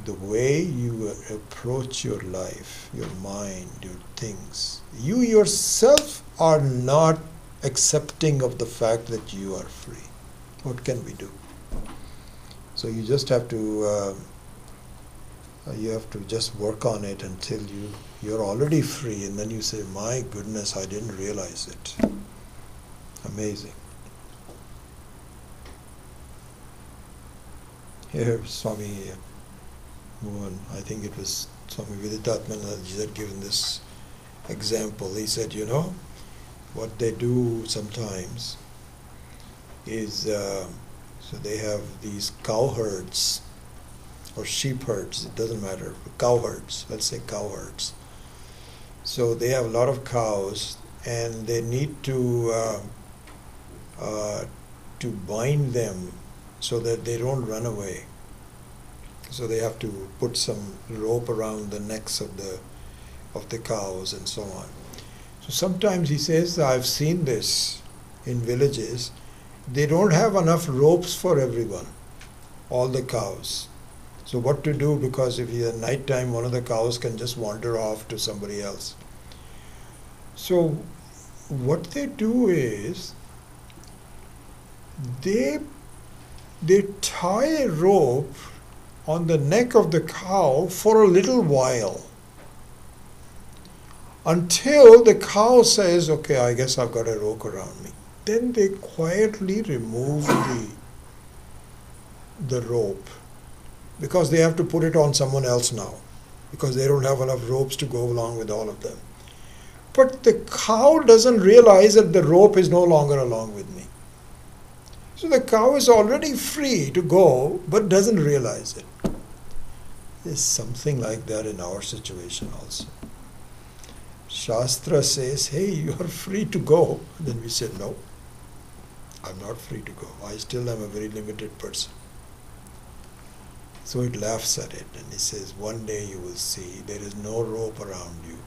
the way you approach your life, your mind, your things. You yourself are not accepting of the fact that you are free. What can we do? So you just have to just work on it until you're already free, and then you say, my goodness, I didn't realize it. Amazing. Here Swami Mohan, I think it was Swami Viditatmanandaji had given this example. He said, what they do sometimes is, so they have these cow herds or sheep herds, it doesn't matter, cow herds, let's say cow herds. So they have a lot of cows, and they need to bind them so that they don't run away. So they have to put some rope around the necks of the cows and so on. So sometimes he says, I've seen this in villages, they don't have enough ropes for everyone, all the cows. So what to do, because if at night time one of the cows can just wander off to somebody else. So what they do is they tie a rope on the neck of the cow for a little while, until the cow says, okay, I guess I've got a rope around me. Then they quietly remove the rope, because they have to put it on someone else now, because they don't have enough ropes to go along with all of them. But the cow doesn't realize that the rope is no longer along with me. So the cow is already free to go, but doesn't realize it. There's something like that in our situation also. Shastra says, hey, you are free to go. Then we say, no, I'm not free to go. I still am a very limited person. So it laughs at it and it says, one day you will see there is no rope around you.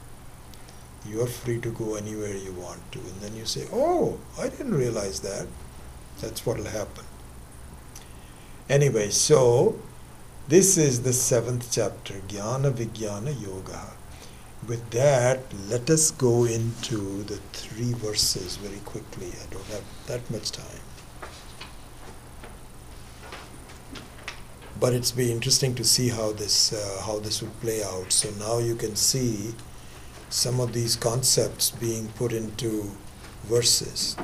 You are free to go anywhere you want to. And then you say, oh, I didn't realize that. That's what will happen. Anyway, so this is the 7th chapter, Jnana Vijnana Yoga. With that, let us go into the 3 verses very quickly. I don't have that much time. But it's be interesting to see how this will play out. So now you can see some of these concepts being put into verses.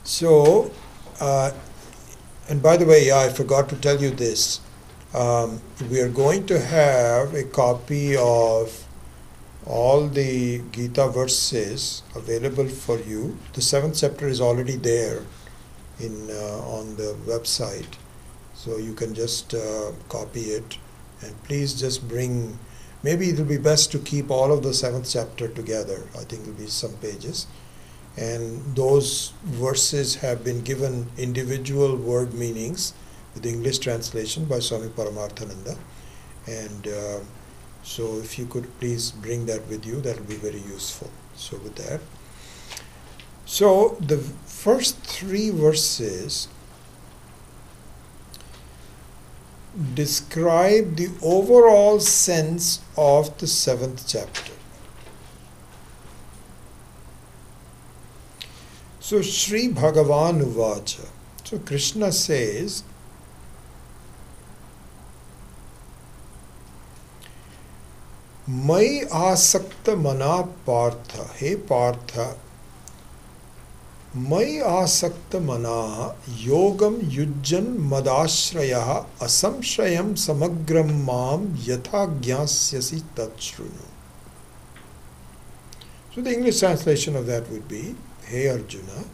So, and by the way, I forgot to tell you this. We are going to have a copy of all the Gita verses available for you. The 7th chapter is already there on the website. So you can just copy it, and please just bring, maybe it will be best to keep all of the 7th chapter together. I think it will be some pages. And those verses have been given individual word meanings with English translation by Swami Paramarthananda. And so if you could please bring that with you, that will be very useful. So with that. So the first 3 verses describe the overall sense of the 7th chapter. So Sri Bhagavan Uvacha. So Krishna says, Mai asakta mana partha, he partha, Mai asakta mana yogam yujjan madashraya asamshayam samagram mam yatha jnasyasi tatshrunu. So the English translation of that would be, Hey Arjuna,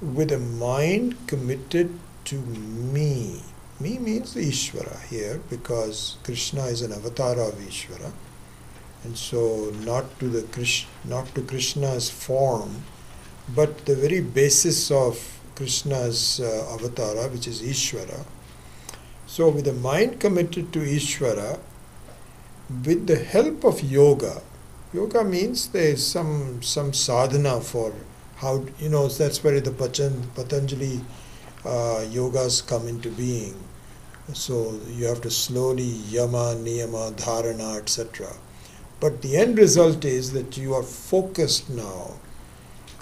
with a mind committed to me. Me means the Ishvara here, because Krishna is an avatar of Ishvara. And so not to Krishna's form, but the very basis of Krishna's avatara, which is Ishvara. So with the mind committed to Ishvara, with the help of yoga, yoga means there is some sadhana for how, that's where the Patanjali yogas come into being. So you have to slowly yama, niyama, dharana, etc. But the end result is that you are focused now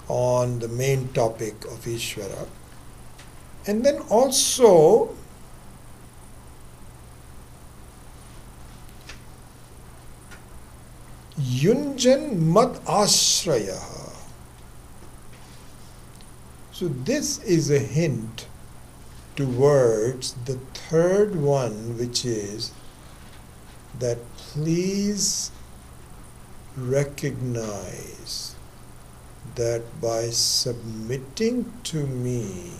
on the main topic of Ishvara. And then also Yunjan Mad Ashraya. So this is a hint towards the 3rd one, which is that please recognize that by submitting to me,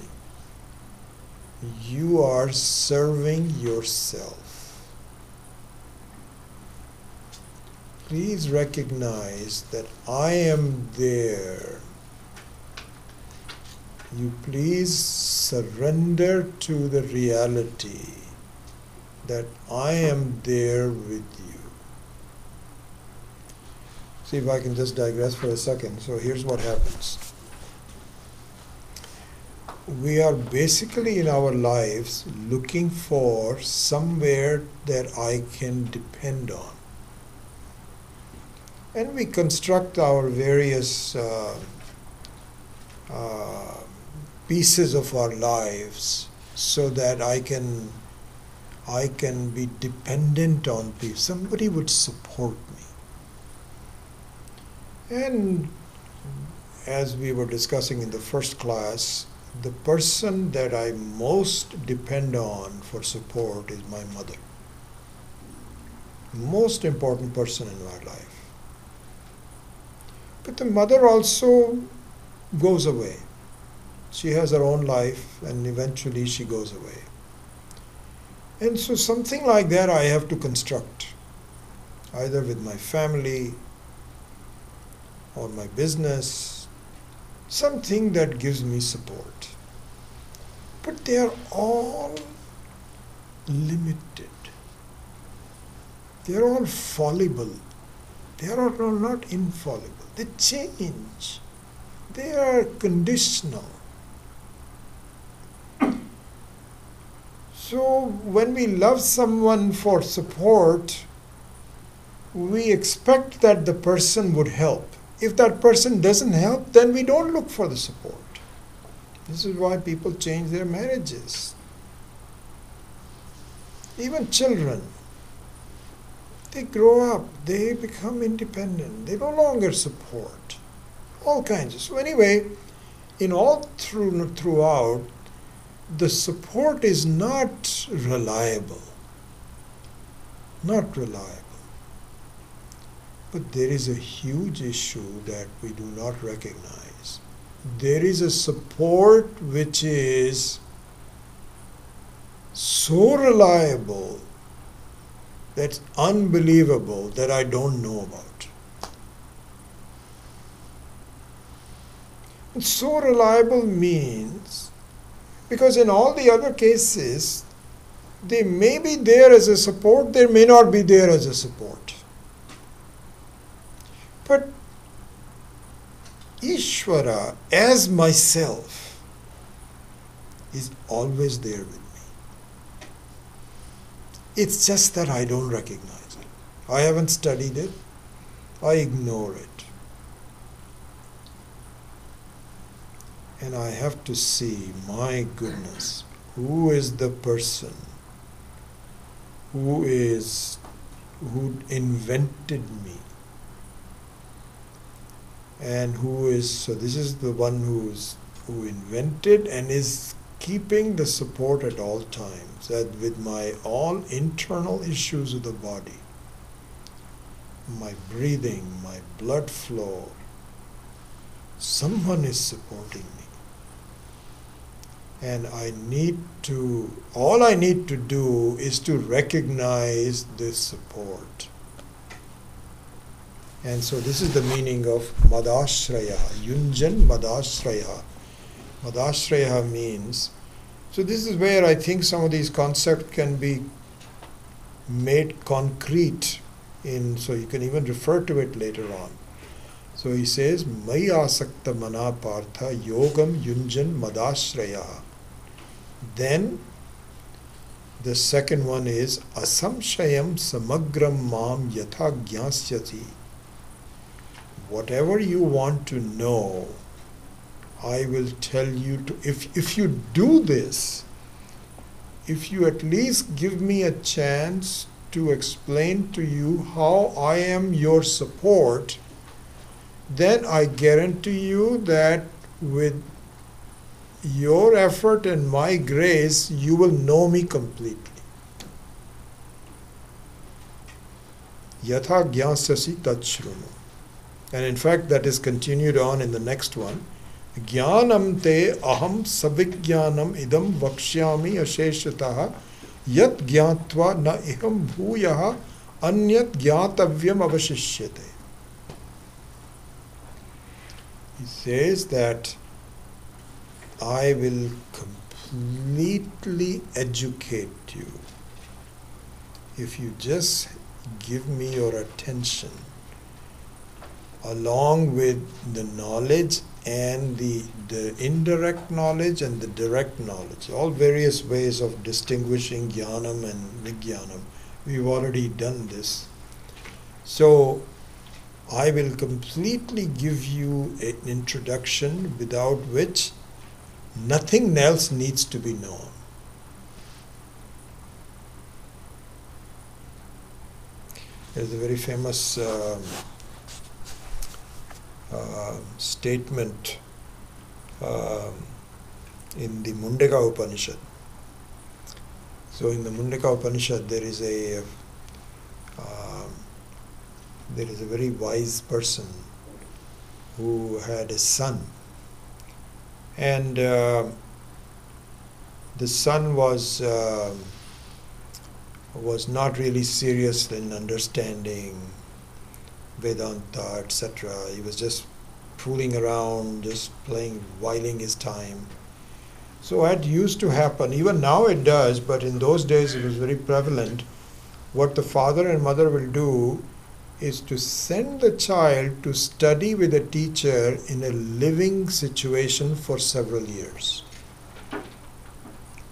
you are serving yourself. Please recognize that I am there. You please surrender to the reality that I am there with you. See if I can just digress for a second. So here's what happens. We are basically in our lives looking for somewhere that I can depend on. And we construct our various pieces of our lives so that I can be dependent on people. Somebody would support me. And as we were discussing in the first class, the person that I most depend on for support is my mother. Most important person in my life. But the mother also goes away. She has her own life and eventually she goes away. And so something like that I have to construct, either with my family or my business, something that gives me support. But they are all limited. They are all fallible. They are all not infallible. They change. They are conditional. So when we love someone for support, we expect that the person would help. If that person doesn't help, then we don't look for the support. This is why people change their marriages. Even children, they grow up, they become independent, they no longer support. All kinds of. So anyway, in all throughout, the support is not reliable. Not reliable. But there is a huge issue that we do not recognize. There is a support which is so reliable, that's unbelievable, that I don't know about. And so reliable means, because in all the other cases, they may be there as a support, they may not be there as a support. But Ishvara, as myself, is always there with me. It's just that I don't recognize it. I haven't studied it. I ignore it. And I have to see, my goodness, who is the person who invented me? And so this is the one who invented and is keeping the support at all times, that with my all internal issues of the body, my breathing, my blood flow, someone is supporting me. And all I need to do is to recognize this support. And so this is the meaning of Madashraya, Yunjan Madashraya. Madashraya means, so this is where I think some of these concepts can be made concrete so you can even refer to it later on. So he says, Mai asakta mana partha yogam yunjan madashraya. Then the second one is asamshayam samagram mam yatha gyasyati. Whatever you want to know, I will tell you to. If you do this, if you at least give me a chance to explain to you how I am your support, then I guarantee you that with your effort and my grace, you will know me completely. Yatha gyasyasi tachrunu. And in fact, that is continued on in the next one. Jnanam te aham savijnanam idam vakshyami asheshataha yat gyatva na iham bhuyaha anyat gyatavyam avashishyate. He says that I will completely educate you if you just give me your attention, along with the knowledge and the indirect knowledge and the direct knowledge, all various ways of distinguishing jnanam and vijnanam. We've already done this. So I will completely give you an introduction without which nothing else needs to be known. There's a very famous statement in the Mundaka Upanishad. So in the Mundaka Upanishad there is a very wise person who had a son, and the son was was not really serious in understanding Vedanta, etc. He was just fooling around, just playing, whiling his time. So that used to happen. Even now it does, but in those days it was very prevalent. What the father and mother will do is to send the child to study with a teacher in a living situation for several years.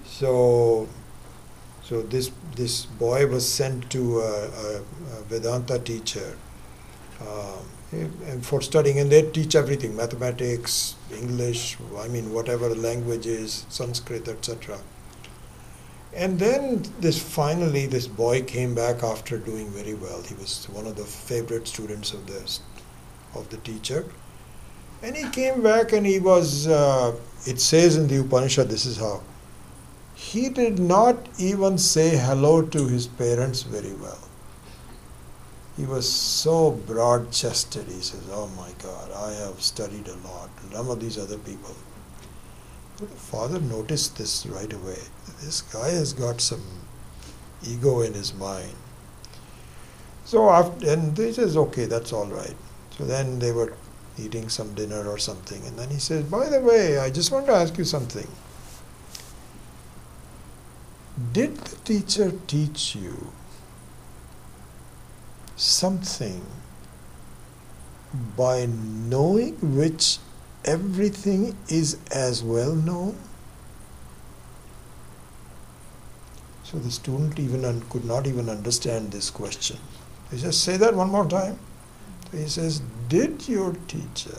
So this boy was sent to a Vedanta teacher and for studying, and they teach everything: mathematics, English, whatever language is, Sanskrit, etc. And then finally this boy came back after doing very well. He was one of the favorite students of the teacher. And he came back and he was, it says in the Upanishad, this is how, he did not even say hello to his parents very well. He was so broad-chested. He says, oh my God, I have studied a lot. None of these other people. But the father noticed this right away. This guy has got some ego in his mind. So and he says, okay, that's all right. So then they were eating some dinner or something. And then he says, by the way, I just want to ask you something. Did the teacher teach you something by knowing which everything is as well known? So the student could not even understand this question. He just say that one more time. So he says, did your teacher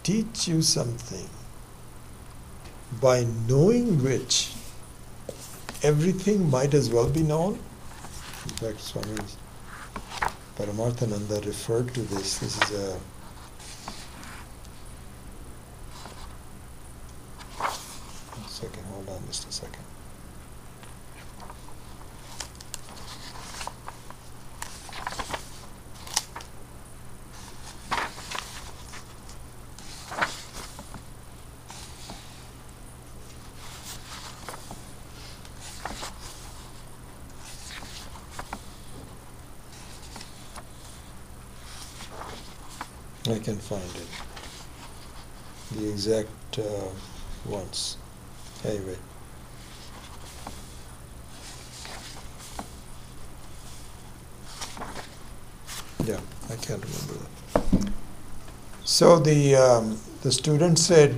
teach you something by knowing which everything might as well be known? In fact, Swami Paramarthananda referred to this. This is a second, hold on just a second. I can find it. The exact ones. Anyway. Yeah, I can't remember that. So the student said,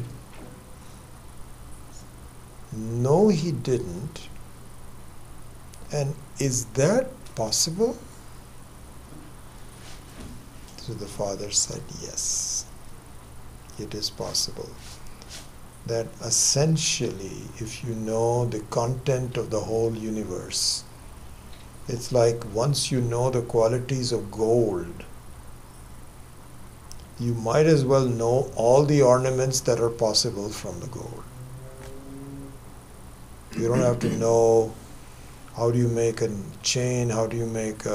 no, he didn't. And is that possible? So the father said, yes, it is possible. That essentially, if you know the content of the whole universe, it's like once you know the qualities of gold, you might as well know all the ornaments that are possible from the gold. You don't have to know how do you make a chain, how do you make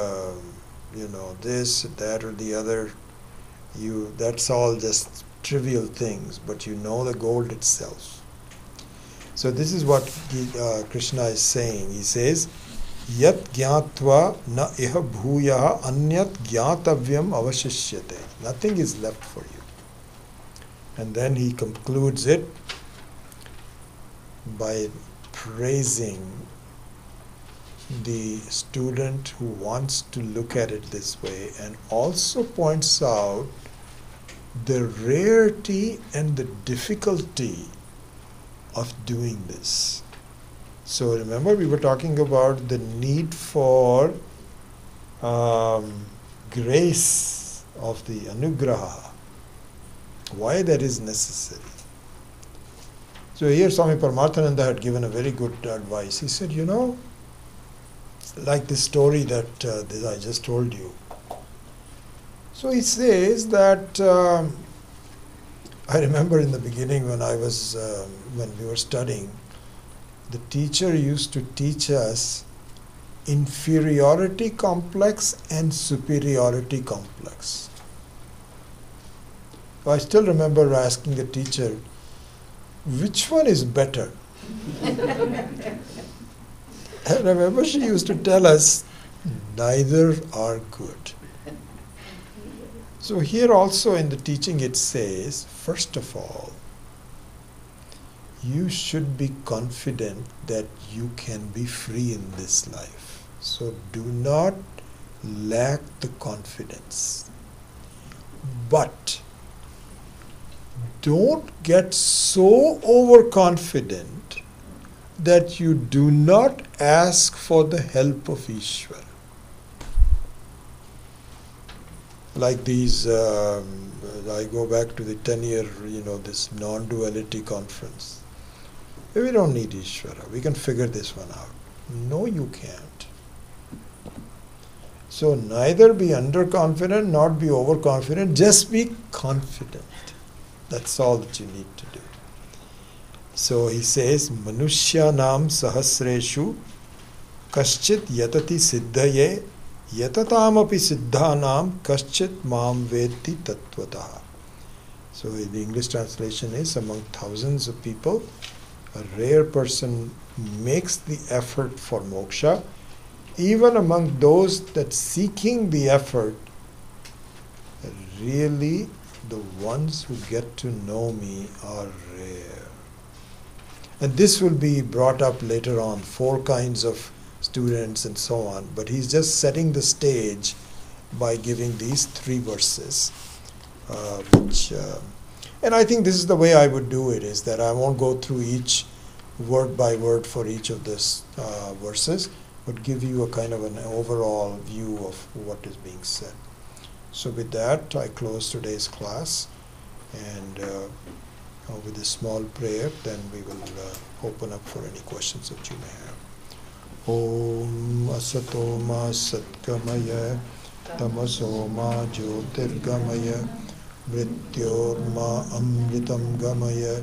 this, that, or the other. That's all just trivial things, but you know the gold itself. So this is what Krishna is saying. He says, Yat gyatva na iha bhuyaha anyat gyatavyam avashishyate. Nothing is left for you. And then he concludes it by praising the student who wants to look at it this way, and also points out the rarity and the difficulty of doing this. So remember, we were talking about the need for grace of the anugraha, why that is necessary. So here Swami Paramarthananda had given a very good advice. He said, like this story that I just told you. So he says that I remember in the beginning when we were studying, the teacher used to teach us inferiority complex and superiority complex. So I still remember asking the teacher, which one is better? And remember, she used to tell us, neither are good. So here also in the teaching it says, first of all, you should be confident that you can be free in this life. So do not lack the confidence. But don't get so overconfident that you do not ask for the help of Ishvara. Like these, I go back to the 10-year, this non-duality conference. We don't need Ishvara. We can figure this one out. No, you can't. So neither be underconfident, not be overconfident. Just be confident. That's all that you need to do. So he says, Manushyanam sahasreshu kaschit yatati siddhaye yatatam siddhanam kaschit mam veti tattvataha. So the English translation is, among thousands of people, a rare person makes the effort for moksha. Even among those that seeking the effort, really the ones who get to know me are rare. And this will be brought up later on, 4 kinds of students and so on. But he's just setting the stage by giving these 3 verses. And I think this is the way I would do it, is that I won't go through each word by word for each of these verses, but give you a kind of an overall view of what is being said. So with that, I close today's class, and with a small prayer, then we will open up for any questions that you may have. Om Asato Ma Satgamaya Tamaso Ma Jyotirgamaya Mrityorma Amritam Gamaya.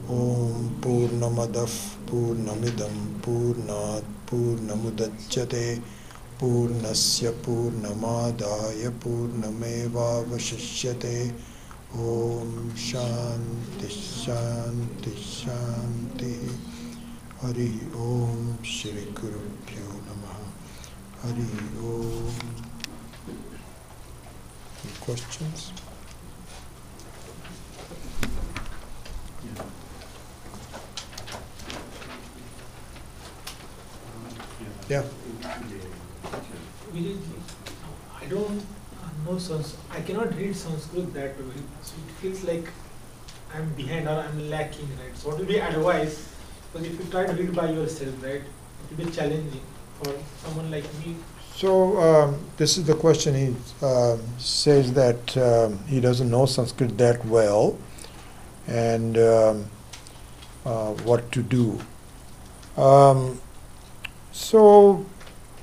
Om Purnamadav Purnamidam Purnat Purnamudachyate Purnasya Purnamadaya Purnameva Vashishyate. Om Shanti Shanti Shanti. Hari Om Shri Gurubhyo Namaha. Hari Om. Any questions? Yeah. I don't know Sanskrit. I cannot read Sanskrit that way. So it feels like I'm behind or I'm lacking, right? So what will be advice? Because if you try to read by yourself, right, it will be challenging for someone like me. So this is the question. He says that he doesn't know Sanskrit that well, and what to do. So,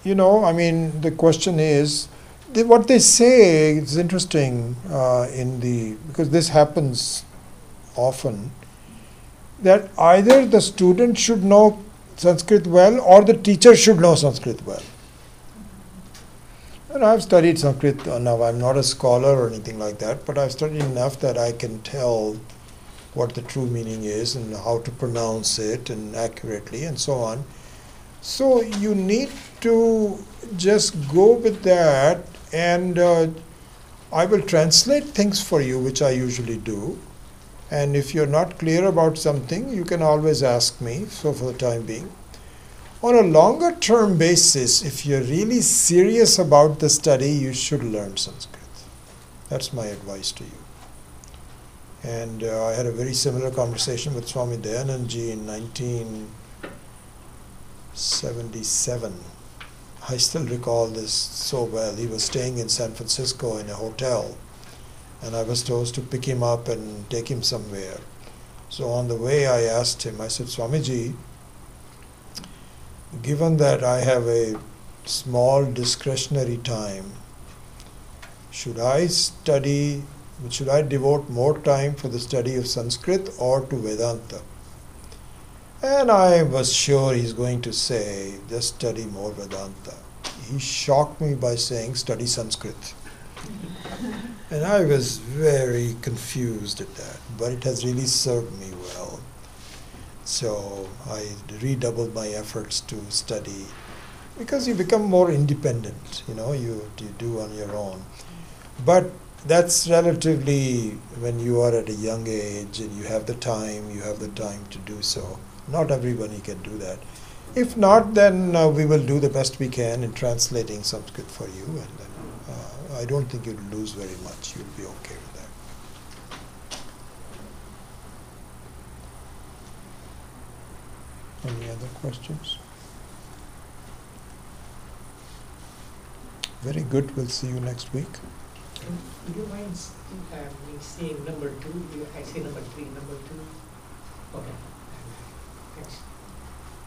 the question is, what they say is interesting because this happens often, that either the student should know Sanskrit well or the teacher should know Sanskrit well. And I've studied Sanskrit. Now I'm not a scholar or anything like that, but I've studied enough that I can tell what the true meaning is and how to pronounce it and accurately and so on. So you need to just go with that, and I will translate things for you, which I usually do. And if you're not clear about something, you can always ask me, so for the time being. On a longer term basis, if you're really serious about the study, you should learn Sanskrit. That's my advice to you. And I had a very similar conversation with Swami Dayanandji in 1977. I still recall this so well. He was staying in San Francisco in a hotel, and I was supposed to pick him up and take him somewhere. So on the way I asked him, I said, Swamiji, given that I have a small discretionary time, should I devote more time for the study of Sanskrit or to Vedanta? And I was sure he's going to say, just study more Vedanta. He shocked me by saying, study Sanskrit. And I was very confused at that, but it has really served me well. So I redoubled my efforts to study because you become more independent, you do on your own. But that's relatively when you are at a young age and you have the time to do so. Not everybody can do that. If not, then we will do the best we can in translating Sanskrit for you, and then I don't think you'll lose very much. You'll be okay with that. Any other questions? Very good. We'll see you next week. Do you mind me seeing number 2? I see number 3, number 2. Okay. Thanks.